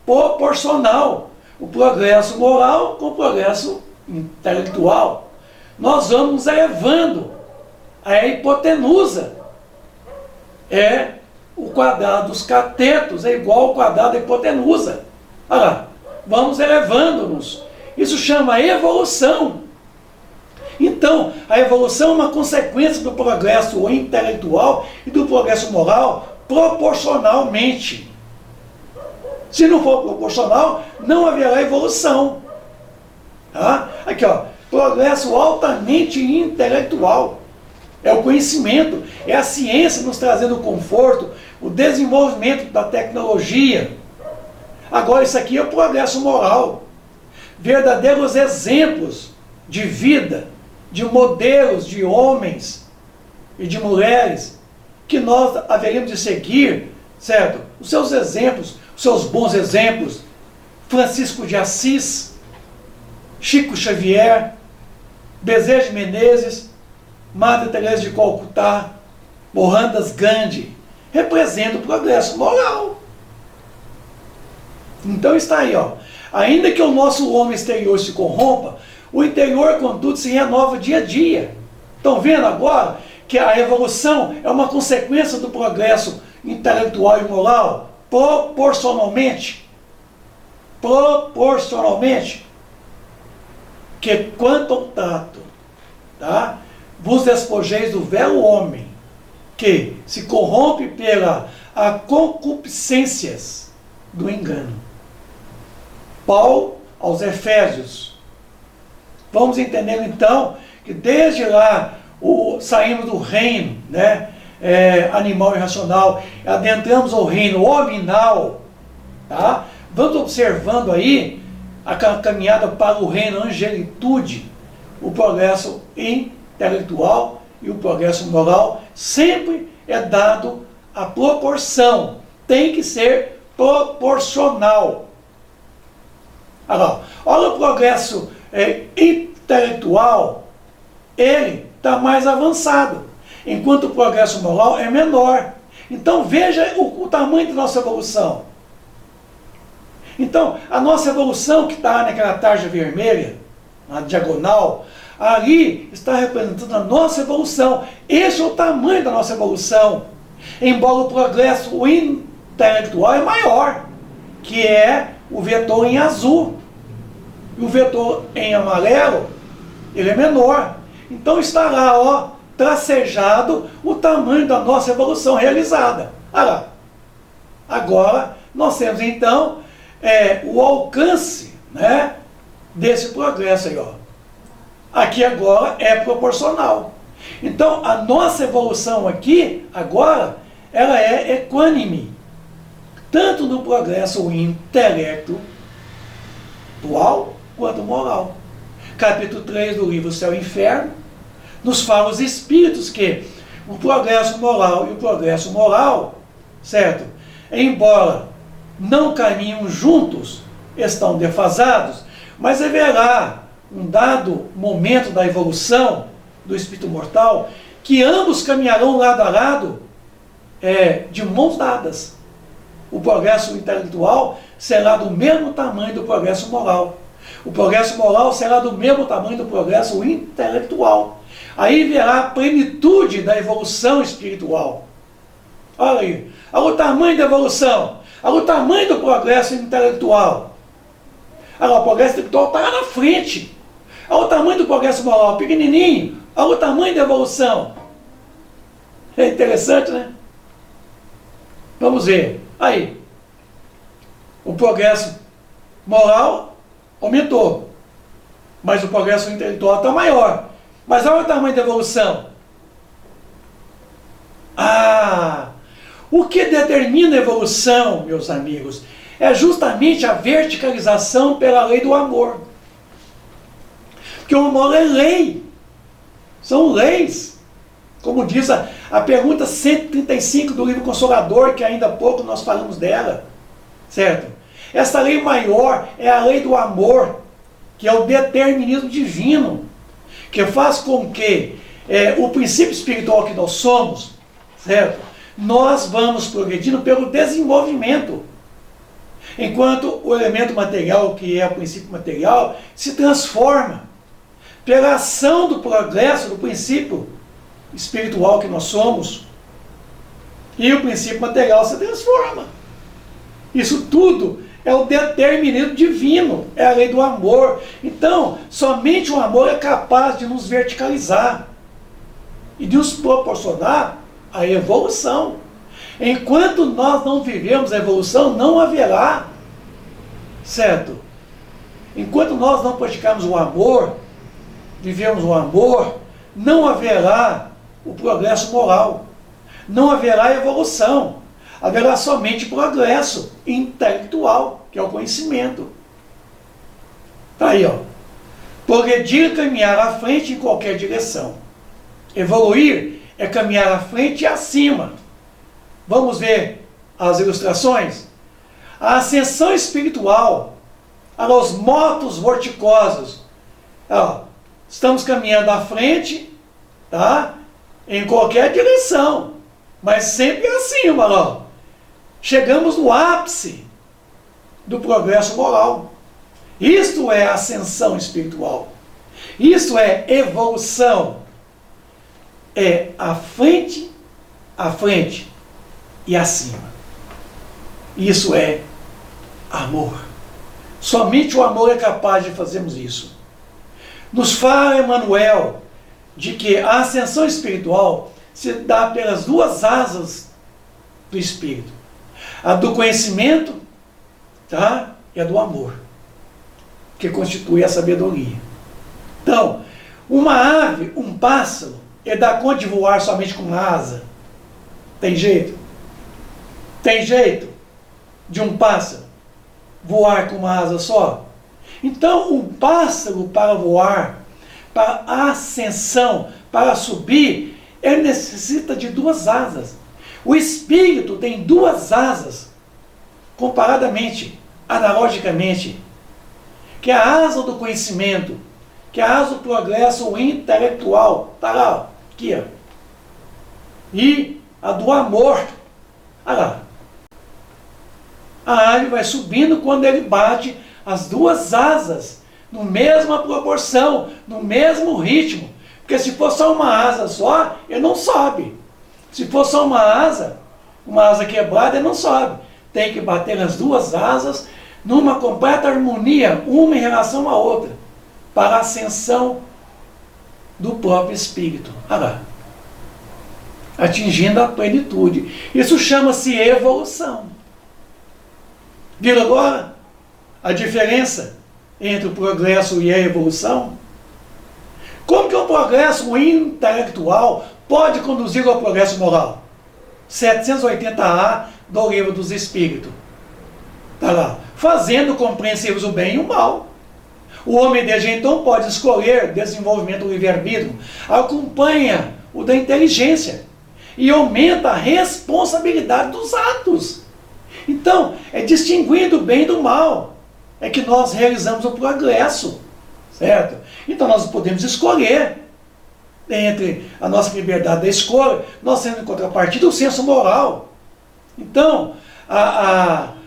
proporcional, o progresso moral com o progresso intelectual. Nós vamos elevando. A hipotenusa é o quadrado dos catetos, é igual ao quadrado da hipotenusa. Olha lá, vamos elevando-nos. Isso chama evolução. Então, a evolução é uma consequência do progresso intelectual e do progresso moral proporcionalmente. Se não for proporcional, não haverá evolução. Tá? Aqui, ó, progresso altamente intelectual. É o conhecimento, é a ciência nos trazendo o conforto, o desenvolvimento da tecnologia. Agora, isso aqui é o progresso moral. Verdadeiros exemplos de vida, de modelos de homens e de mulheres que nós haveríamos de seguir, certo? Os seus exemplos, os seus bons exemplos. Francisco de Assis, Chico Xavier, Bezerra de Menezes, Madre Teresa de Calcutá, Mohandas Gandhi, representa o progresso moral. Então está aí, ó. Ainda que o nosso homem exterior se corrompa, o interior, contudo, se renova dia a dia. Estão vendo agora que a evolução é uma consequência do progresso intelectual e moral? Proporcionalmente. Proporcionalmente. Que quanto ao tato, tá? Vos despojeis do velho homem, que se corrompe pela concupiscências do engano. Paulo aos Efésios. Vamos entender então que desde lá saímos do reino, né, animal e racional, adentramos ao reino hominal, tá? Vamos observando aí a caminhada para o reino angelitude, o progresso intelectual. intelectual e o progresso moral sempre é dado a proporção. Tem que ser proporcional. Agora, olha o progresso intelectual, ele está mais avançado, enquanto o progresso moral é menor. Então veja o tamanho da nossa evolução. Então, a nossa evolução que está naquela tarja vermelha, na diagonal, ali está representando a nossa evolução. Esse é o tamanho da nossa evolução. Embora o progresso intelectual é maior, que é o vetor em azul. E o vetor em amarelo, ele é menor. Então está lá, ó, tracejado o tamanho da nossa evolução realizada. Olha lá. Agora, nós temos então o alcance, né, desse progresso aí, ó. Aqui agora é proporcional. Então, a nossa evolução aqui, agora, ela é equânime. Tanto no progresso intelectual quanto moral. Capítulo 3 do livro Céu e Inferno nos fala os espíritos que o progresso moral e o progresso moral, certo? Embora não caminham juntos, estão defasados, mas haverá um dado momento da evolução do espírito mortal que ambos caminharão lado a lado, de mãos dadas. O progresso intelectual será do mesmo tamanho do progresso moral. O progresso moral será do mesmo tamanho do progresso intelectual. Aí verá a plenitude da evolução espiritual. Olha aí, olha o tamanho da evolução, olha o tamanho do progresso intelectual. Olha, o progresso intelectual está lá na frente. Olha o tamanho do progresso moral, pequenininho. Olha o tamanho da evolução. É interessante, né? Vamos ver. Aí, o progresso moral aumentou, mas o progresso intelectual está maior. Mas olha o tamanho da evolução. O que determina a evolução, meus amigos, é justamente a verticalização pela lei do amor. Porque o amor é lei. São leis. Como diz a pergunta 135 do livro Consolador, que ainda há pouco nós falamos dela. Certo? Essa lei maior é a lei do amor, que é o determinismo divino, que faz com que o princípio espiritual que nós somos, certo? Nós vamos progredindo pelo desenvolvimento. Enquanto o elemento material, que é o princípio material, se transforma pela ação do progresso do princípio espiritual que nós somos. E o princípio material se transforma. Isso tudo é o determinismo divino, é a lei do amor. Então, somente o amor é capaz de nos verticalizar e de nos proporcionar a evolução. Enquanto nós não vivemos a evolução, não haverá, certo? Enquanto nós não praticarmos o amor, vivemos o amor, não haverá o progresso moral, não haverá evolução, haverá somente progresso intelectual, que é o conhecimento. Está aí, ó. Progredir é caminhar à frente em qualquer direção. Evoluir é caminhar à frente e acima. Vamos ver as ilustrações? A ascensão espiritual, os motos vorticosos. Ó, estamos caminhando à frente, tá? Em qualquer direção, mas sempre acima, ó. Chegamos no ápice do progresso moral. Isto é ascensão espiritual. Isso é evolução. É à frente e acima. Isso é amor. Somente o amor é capaz de fazermos isso. Nos fala Emmanuel de que a ascensão espiritual se dá pelas duas asas do espírito. A do conhecimento, tá? E a do amor, que constitui a sabedoria. Então, uma ave, um pássaro, ele dá conta de voar somente com uma asa? Tem jeito? Tem jeito de um pássaro voar com uma asa só? Então, um pássaro para voar, para ascensão, para subir, ele necessita de duas asas. O espírito tem duas asas, comparadamente, analogicamente, que é a asa do conhecimento, que é a asa do progresso intelectual, está lá, aqui, ó. E a do amor, olha lá. A ave vai subindo quando ele bate as duas asas, na mesma proporção, no mesmo ritmo. Porque se for só uma asa só, ele não sobe. Se for só uma asa quebrada, ele não sobe. Tem que bater as duas asas numa completa harmonia, uma em relação à outra, para a ascensão do próprio espírito. Olha lá. Atingindo a plenitude. Isso chama-se evolução. Viram agora a diferença entre o progresso e a evolução? Como que o progresso intelectual pode conduzir ao progresso moral? 780A do Livro dos Espíritos. Está lá. Fazendo compreensíveis o bem e o mal. O homem desde então pode escolher desenvolvimento do livre-arbítrio, acompanha o da inteligência e aumenta a responsabilidade dos atos. Então, é distinguindo o bem do mal, é que nós realizamos o progresso, certo? Então nós podemos escolher, entre a nossa liberdade da escolha, nós temos em contrapartida o senso moral. Então,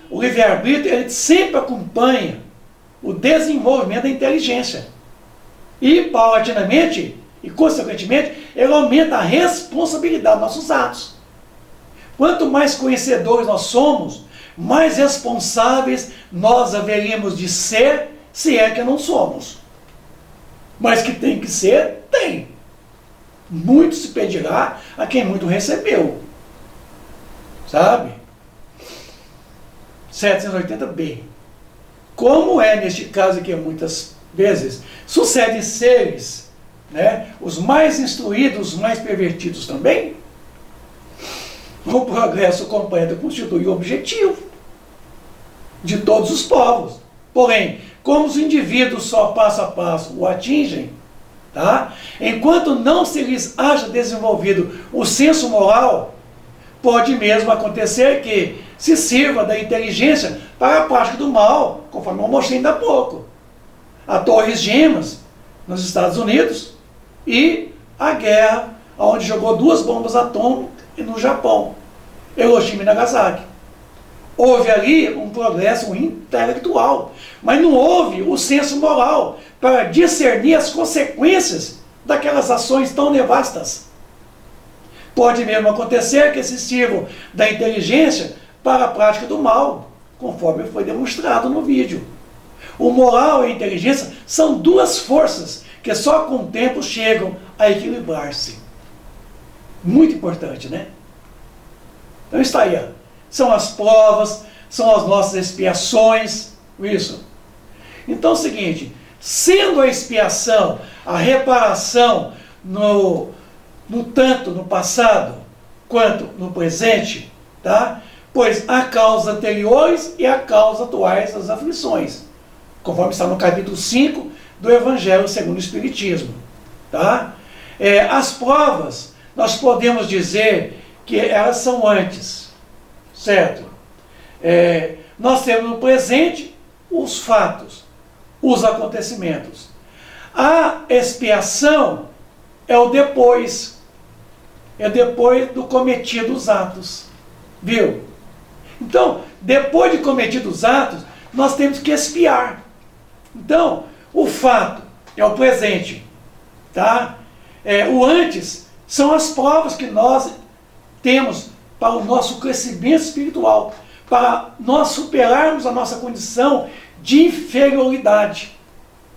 o livre-arbítrio, ele sempre acompanha o desenvolvimento da inteligência. E, paulatinamente, e consequentemente, ele aumenta a responsabilidade dos nossos atos. Quanto mais conhecedores nós somos, mais responsáveis nós haveríamos de ser, se é que não somos. Mas que tem que ser, tem. Muito se pedirá a quem muito recebeu. Sabe? 780b. Como é neste caso aqui, muitas vezes, sucedem seres, né, os mais instruídos, os mais pervertidos também, o progresso completo constitui o objetivo de todos os povos. Porém, como os indivíduos só passo a passo o atingem, tá? Enquanto não se lhes haja desenvolvido o senso moral, pode mesmo acontecer que se sirva da inteligência para a prática do mal, conforme eu mostrei ainda há pouco. A Torres Gêmeas, nos Estados Unidos, e a guerra, onde jogou 2 bombas atômicas no Japão, Hiroshima e Nagasaki. Houve ali um progresso intelectual, mas não houve o senso moral para discernir as consequências daquelas ações tão nevastas. Pode mesmo acontecer que se sirvam da inteligência para a prática do mal, conforme foi demonstrado no vídeo. O moral e a inteligência são 2 forças que só com o tempo chegam a equilibrar-se. Muito importante, né? Então está aí, ó. São as provas, são as nossas expiações, isso. Então é o seguinte, sendo a expiação, a reparação tanto no passado quanto no presente, tá? Pois há causas anteriores e há causas atuais das aflições, conforme está no capítulo 5 do Evangelho segundo o Espiritismo. Tá? As provas, nós podemos dizer que elas são antes, certo? Nós temos no presente os fatos, os acontecimentos. A expiação é o depois, do cometido os atos, viu? Então, depois de cometidos os atos, nós temos que expiar. Então, o fato é o presente, tá? O antes são as provas que nós temos para o nosso crescimento espiritual, para nós superarmos a nossa condição de inferioridade,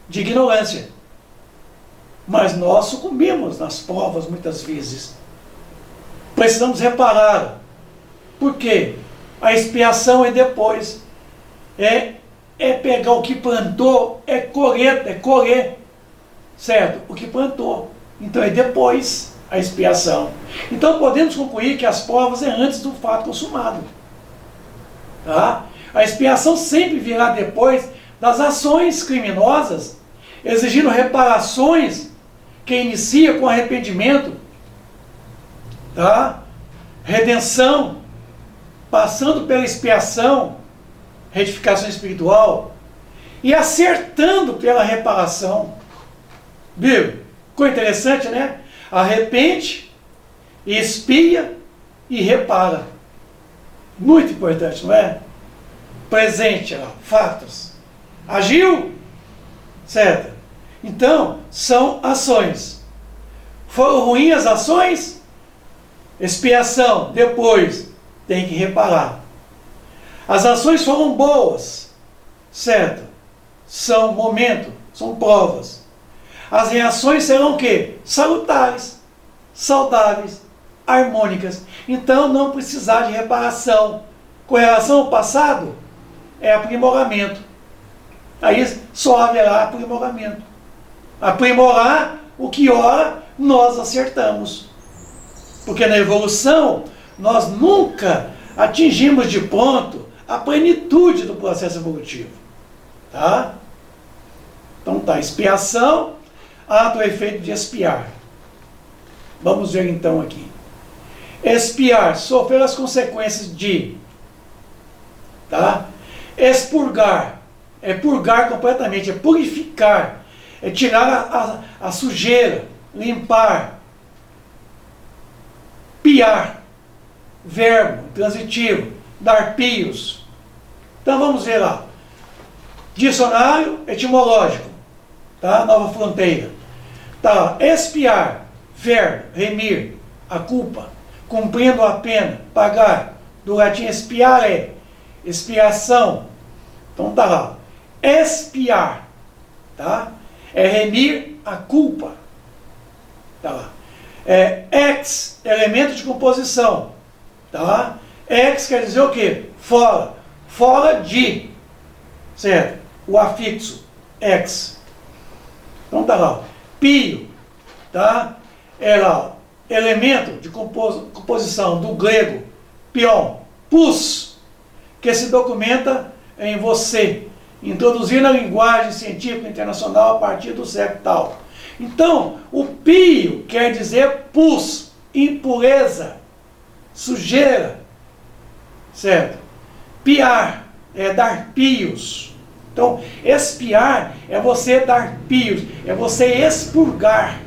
de ignorância. Mas nós sucumbimos nas provas muitas vezes. Precisamos reparar. Por quê? A expiação é depois. É pegar o que plantou, é colher, certo? O que plantou. Então é depois a expiação. Então podemos concluir que as provas é antes do fato consumado. Tá? A expiação sempre virá depois das ações criminosas, exigindo reparações que inicia com arrependimento, tá? Redenção, passando pela expiação, retificação espiritual, e acertando pela reparação. Viu? Ficou interessante, né? Arrepende, expia e repara. Muito importante, não é? Presente, ó, fatos. Agiu? Certo? Então, são ações. Foram ruins as ações? Expiação. Depois, tem que reparar. As ações foram boas. Certo? São momento, são provas. As reações serão o quê? Salutares, saudáveis, harmônicas. Então, não precisar de reparação. Com relação ao passado, é aprimoramento. Aí só haverá aprimoramento. Aprimorar o que ora nós acertamos. Porque na evolução, nós nunca atingimos de ponto a plenitude do processo evolutivo. Tá? Então tá, expiação, ato ou efeito de expiar. Vamos ver então aqui. Expiar, sofrer as consequências de. Tá? Expurgar, é purgar completamente, é purificar, é tirar a sujeira, limpar. Piar, verbo transitivo, dar pios. Então vamos ver lá. Dicionário etimológico, tá? Nova Fronteira. Tá, expiar, verbo, remir, a culpa, cumprindo a pena, pagar. Do latim expiare, expiação. Então tá lá. Expiar, tá? É remir a culpa. Tá lá. É ex, elemento de composição. Tá? Ex quer dizer o quê? Fora. Fora de. Certo? O afixo. Ex. Então tá lá. Pio. Tá? É lá. Elemento de composição do grego. Pion. Pus. Que se documenta em você. Introduzir na linguagem científica internacional a partir do século tal. Então, o pio quer dizer pus, impureza, sujeira, certo? Piar é dar pios. Então, expiar é você dar pios, é você expurgar.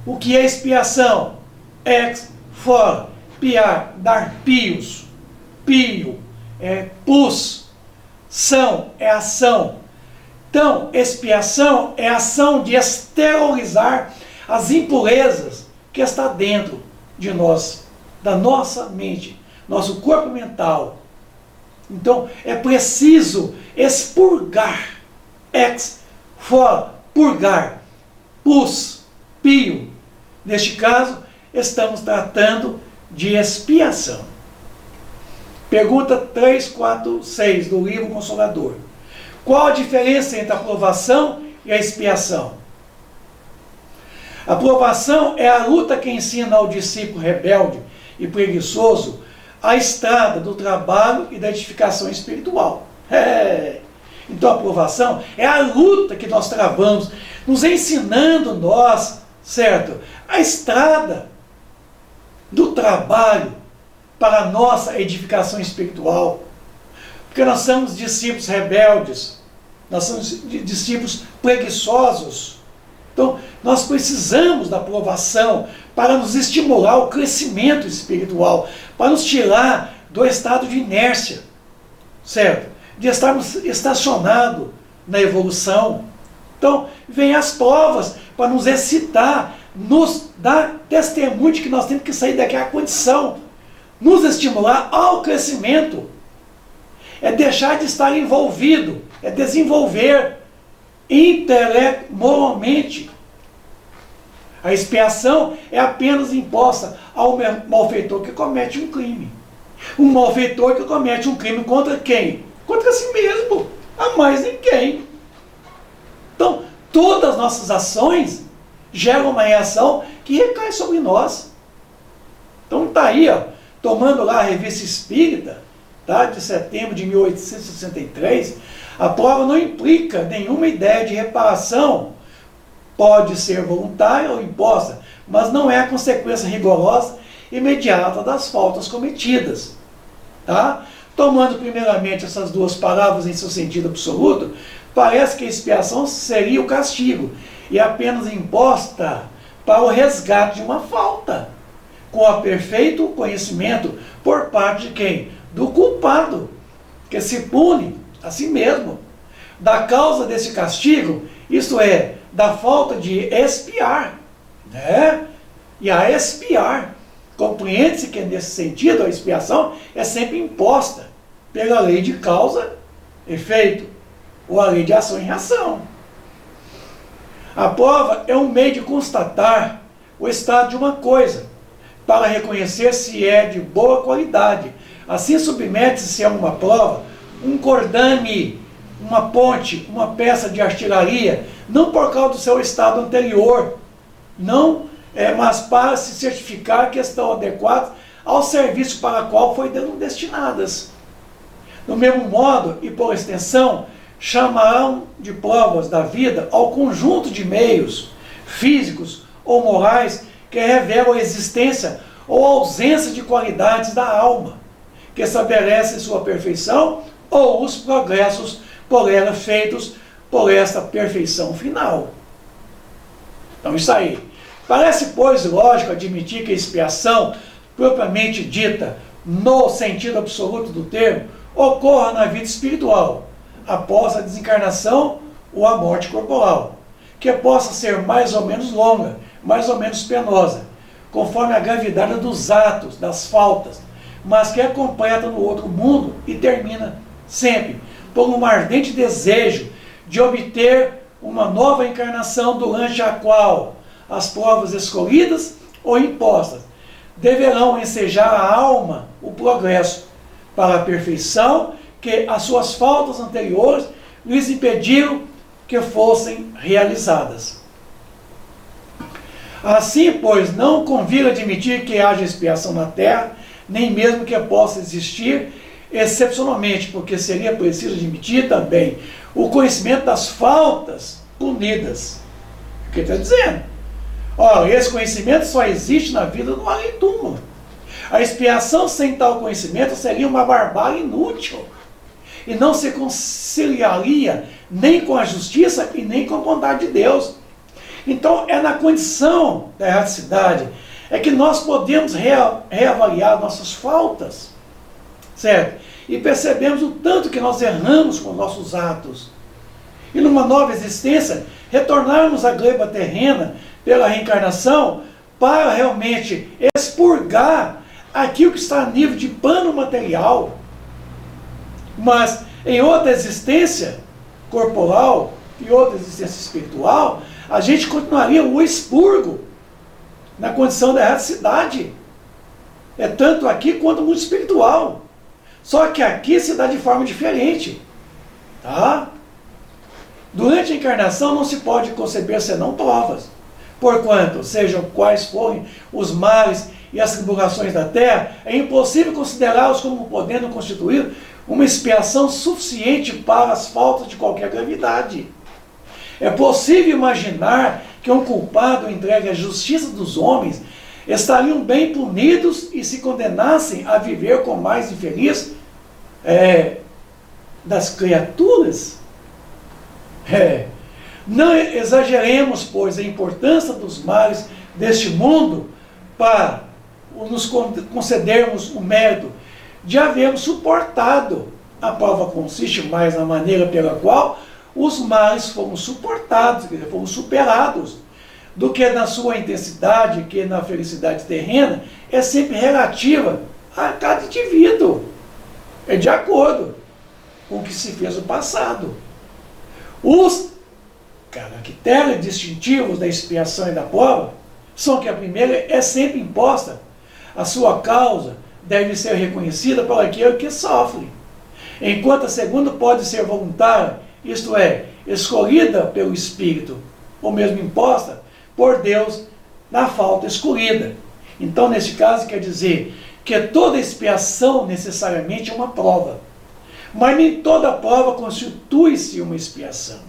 O que é expiação? Ex, fora, piar, dar pios. Pio é pus, são é ação. Então, expiação é a ação de exteriorizar as impurezas que está dentro de nós, da nossa mente, nosso corpo mental. Então, é preciso expurgar, ex, fora, purgar, pus, pio. Neste caso, estamos tratando de expiação. Pergunta 346 do livro Consolador. Qual a diferença entre a aprovação e a expiação? A aprovação é a luta que ensina ao discípulo rebelde e preguiçoso a estrada do trabalho e da edificação espiritual. Então a aprovação é a luta que nós travamos, nos ensinando nós, certo? A estrada do trabalho para a nossa edificação espiritual. Porque nós somos discípulos rebeldes, nós somos discípulos preguiçosos. Então, nós precisamos da aprovação para nos estimular ao crescimento espiritual, para nos tirar do estado de inércia, certo? De estarmos estacionados na evolução. Então, vem as provas para nos excitar, nos dar testemunho de que nós temos que sair daquela condição, nos estimular ao crescimento. É deixar de estar envolvido, é desenvolver moralmente. A expiação é apenas imposta ao malfeitor que comete um crime. Um malfeitor que comete um crime contra quem? Contra si mesmo, a mais ninguém. Então, todas as nossas ações geram uma reação que recai sobre nós. Então está aí, ó, tomando lá a Revista Espírita, tá, de setembro de 1863, a prova não implica nenhuma ideia de reparação pode ser voluntária ou imposta, mas não é a consequência rigorosa imediata das faltas cometidas. Tá? Tomando primeiramente essas duas palavras em seu sentido absoluto, parece que a expiação seria o castigo, e apenas imposta para o resgate de uma falta, com o perfeito conhecimento por parte de quem? Do culpado, que se pune a si mesmo, da causa desse castigo, isto é, da falta de expiar, né? E a expiar, compreende-se que nesse sentido a expiação é sempre imposta pela lei de causa, efeito, ou a lei de ação e reação. A prova é um meio de constatar o estado de uma coisa, para reconhecer se é de boa qualidade. Assim submete-se a uma prova um cordame, uma ponte, uma peça de artilharia, não por causa do seu estado anterior, mas para se certificar que estão adequadas ao serviço para o qual foram destinadas. Do mesmo modo, e por extensão, chamarão de provas da vida ao conjunto de meios físicos ou morais que revelam a existência ou ausência de qualidades da alma, que estabelecem sua perfeição ou os progressos por ela feitos por esta perfeição final. Então isso aí. Parece, pois, lógico admitir que a expiação, propriamente dita, no sentido absoluto do termo, ocorra na vida espiritual, após a desencarnação ou a morte corporal, que possa ser mais ou menos longa, mais ou menos penosa, conforme a gravidade dos atos, das faltas, mas que é completa no outro mundo e termina sempre por um ardente desejo de obter uma nova encarnação, durante a qual as provas escolhidas ou impostas deverão ensejar à alma o progresso para a perfeição que as suas faltas anteriores lhes impediram que fossem realizadas. Assim, pois, não convém admitir que haja expiação na terra, nem mesmo que possa existir excepcionalmente, porque seria preciso admitir também o conhecimento das faltas punidas. O que está dizendo? Ora, esse conhecimento só existe na vida do além-túmulo. A expiação sem tal conhecimento seria uma barbárie inútil, e não se conciliaria nem com a justiça e nem com a bondade de Deus. Então, é na condição da erraticidade é que nós podemos reavaliar nossas faltas, certo? E percebemos o tanto que nós erramos com nossos atos. E numa nova existência, retornarmos à gleba terrena pela reencarnação para realmente expurgar aquilo que está a nível de pano material. Mas em outra existência corporal e outra existência espiritual, a gente continuaria o expurgo na condição da erraticidade. É tanto aqui quanto no mundo espiritual. Só que aqui se dá de forma diferente. Tá? Durante a encarnação não se pode conceber senão provas. Porquanto, sejam quais forem os males e as tribulações da terra, é impossível considerá-los como podendo constituir uma expiação suficiente para as faltas de qualquer gravidade. É possível imaginar que um culpado entregue à justiça dos homens estariam bem punidos e se condenassem a viver com mais infeliz das criaturas? Não exageremos, pois, a importância dos males deste mundo para nos concedermos o mérito de havermos suportado. A prova consiste mais na maneira pela qual os males foram suportados, foram superados, do que na sua intensidade, que na felicidade terrena é sempre relativa a cada indivíduo. É de acordo com o que se fez no passado. Os caracteres distintivos da expiação e da prova são que a primeira é sempre imposta. A sua causa deve ser reconhecida por aquele que sofre, enquanto a segunda pode ser voluntária, isto é, escolhida pelo Espírito, ou mesmo imposta por Deus na falta escolhida. Então, nesse caso, quer dizer que toda expiação necessariamente é uma prova, mas nem toda prova constitui-se uma expiação.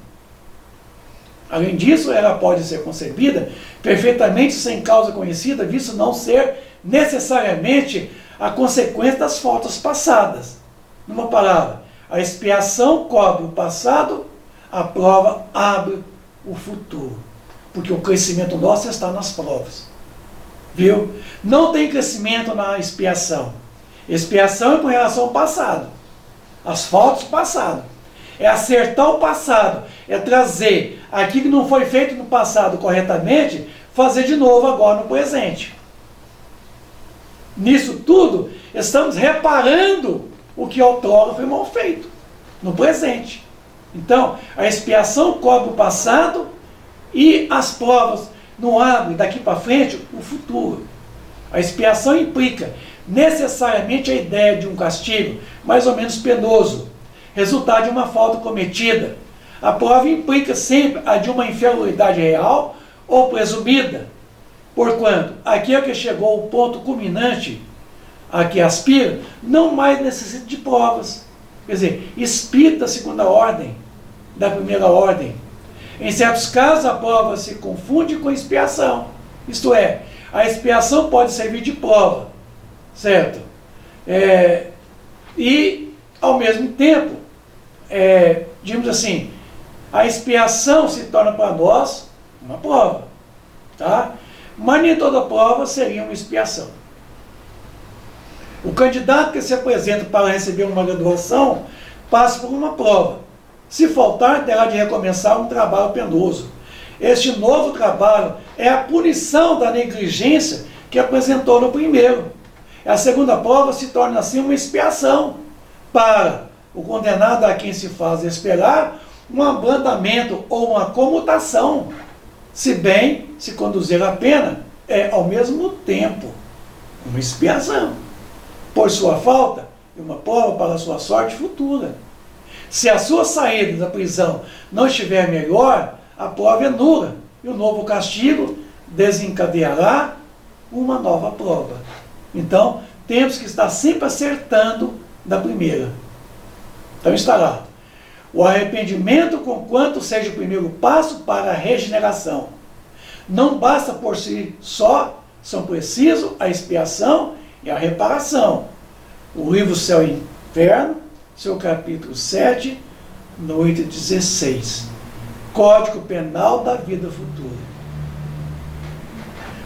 Além disso, ela pode ser concebida perfeitamente sem causa conhecida, visto não ser necessariamente a consequência das faltas passadas. Numa palavra, a expiação cobre o passado, a prova abre o futuro. Porque o crescimento nosso está nas provas. Viu? Não tem crescimento na expiação. Expiação é com relação ao passado. As faltas do passado. É acertar o passado. É trazer aquilo que não foi feito no passado corretamente, fazer de novo agora no presente. Nisso tudo, estamos reparando o que outrora foi mal feito, no presente. Então, a expiação cobre o passado e as provas não abrem daqui para frente o futuro. A expiação implica necessariamente a ideia de um castigo mais ou menos penoso, resultado de uma falta cometida. A prova implica sempre a de uma inferioridade real ou presumida, porquanto aquele que chegou ao ponto culminante a que aspira, não mais necessita de provas. Quer dizer, espírito da segunda ordem, da primeira ordem. Em certos casos, a prova se confunde com expiação. Isto é, a expiação pode servir de prova, certo? E, ao mesmo tempo, digamos assim, a expiação se torna para nós uma prova, tá? Mas nem toda prova seria uma expiação. O candidato que se apresenta para receber uma graduação passa por uma prova. Se faltar, terá de recomeçar um trabalho penoso. Este novo trabalho é a punição da negligência que apresentou no primeiro. A segunda prova se torna assim uma expiação para o condenado a quem se faz esperar um abrandamento ou uma comutação, se bem se conduzir a pena, é ao mesmo tempo uma expiação por sua falta e uma prova para a sua sorte futura. Se a sua saída da prisão não estiver melhor, a prova é nula e o novo castigo desencadeará uma nova prova. Então, temos que estar sempre acertando da primeira. Então está lá. O arrependimento, conquanto seja o primeiro passo para a regeneração. Não basta por si só, são precisos a expiação e a reparação. O livro Céu e Inferno, seu capítulo 7, no item 16. Código Penal da Vida Futura.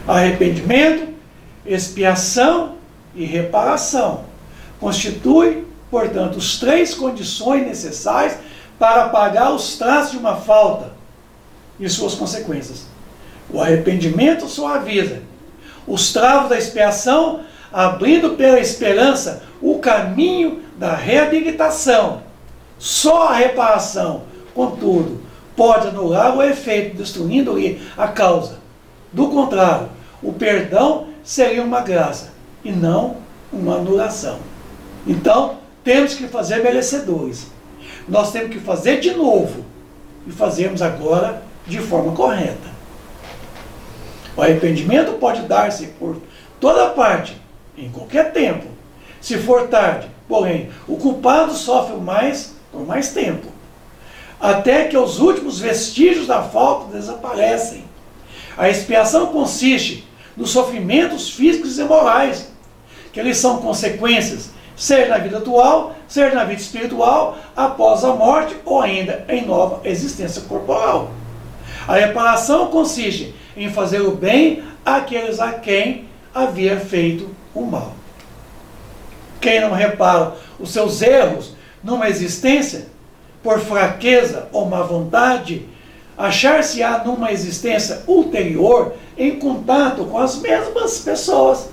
Arrependimento, expiação e reparação constituem, portanto, as três condições necessárias para apagar os traços de uma falta e suas consequências. O arrependimento suaviza os travos da expiação, abrindo pela esperança o caminho da reabilitação. Só a reparação, contudo, pode anular o efeito, destruindo-lhe a causa. Do contrário, o perdão seria uma graça e não uma anulação. Então, temos que fazer merecedores. Nós temos que fazer de novo e fazermos agora de forma correta. O arrependimento pode dar-se por toda parte, em qualquer tempo. Se for tarde, porém, o culpado sofre mais por mais tempo, até que os últimos vestígios da falta desaparecem. A expiação consiste nos sofrimentos físicos e morais, que eles são consequências, seja na vida atual, seja na vida espiritual, após a morte ou ainda em nova existência corporal. A reparação consiste em fazer o bem àqueles a quem havia feito o mal. Quem não repara os seus erros numa existência, por fraqueza ou má vontade, achar-se-á numa existência ulterior em contato com as mesmas pessoas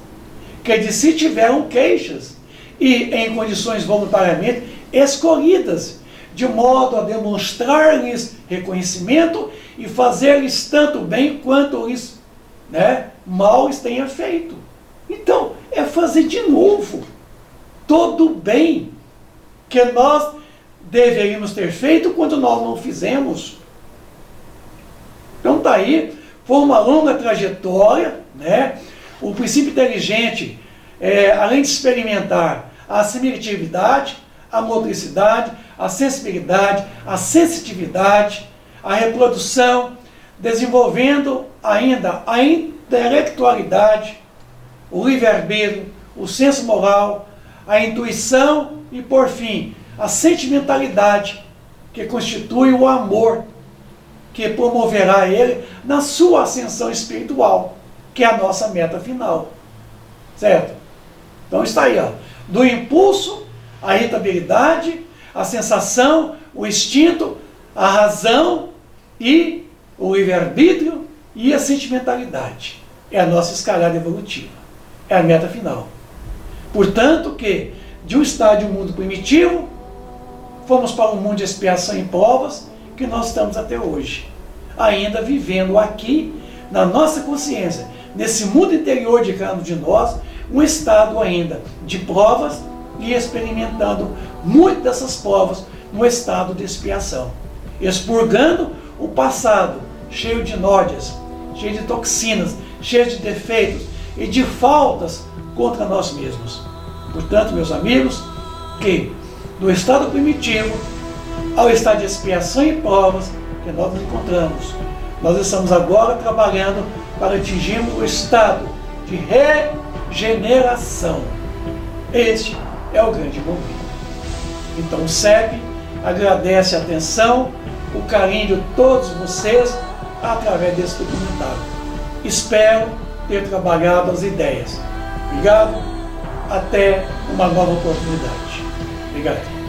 que de si tiveram queixas e em condições voluntariamente escolhidas, de modo a demonstrar-lhes reconhecimento e fazer-lhes tanto bem quanto lhes mal lhes tenha feito. Então, é fazer de novo todo o bem que nós deveríamos ter feito quando nós não fizemos. Então está aí, foi uma longa trajetória, O princípio inteligente, além de experimentar a assimilatividade, a motricidade, a sensibilidade, a sensitividade, a reprodução, desenvolvendo ainda a intelectualidade, o livre-arbítrio, o senso moral, a intuição e, por fim, a sentimentalidade, que constitui o amor, que promoverá ele na sua ascensão espiritual, que é a nossa meta final. Certo? Então está aí, ó, do impulso, a irritabilidade, a sensação, o instinto, a razão e o livre-arbítrio e a sentimentalidade. É a nossa escalada evolutiva. É a meta final. Portanto que, de um estágio mundo primitivo, fomos para um mundo de expiação e provas que nós estamos até hoje. Ainda vivendo aqui, na nossa consciência, nesse mundo interior de cada um de nós, um estado ainda de provas e experimentando muitas dessas provas no estado de expiação. Expurgando o passado, cheio de nódias, cheio de toxinas, cheio de defeitos e de faltas contra nós mesmos. Portanto, meus amigos, que do estado primitivo ao estado de expiação e provas que nós nos encontramos, nós estamos agora trabalhando para atingirmos o estado de regeneração. Este é o grande momento. Então o CEP agradece a atenção, o carinho de todos vocês através desse documentário. Espero ter trabalhado as ideias. Obrigado. Até uma nova oportunidade. Obrigado.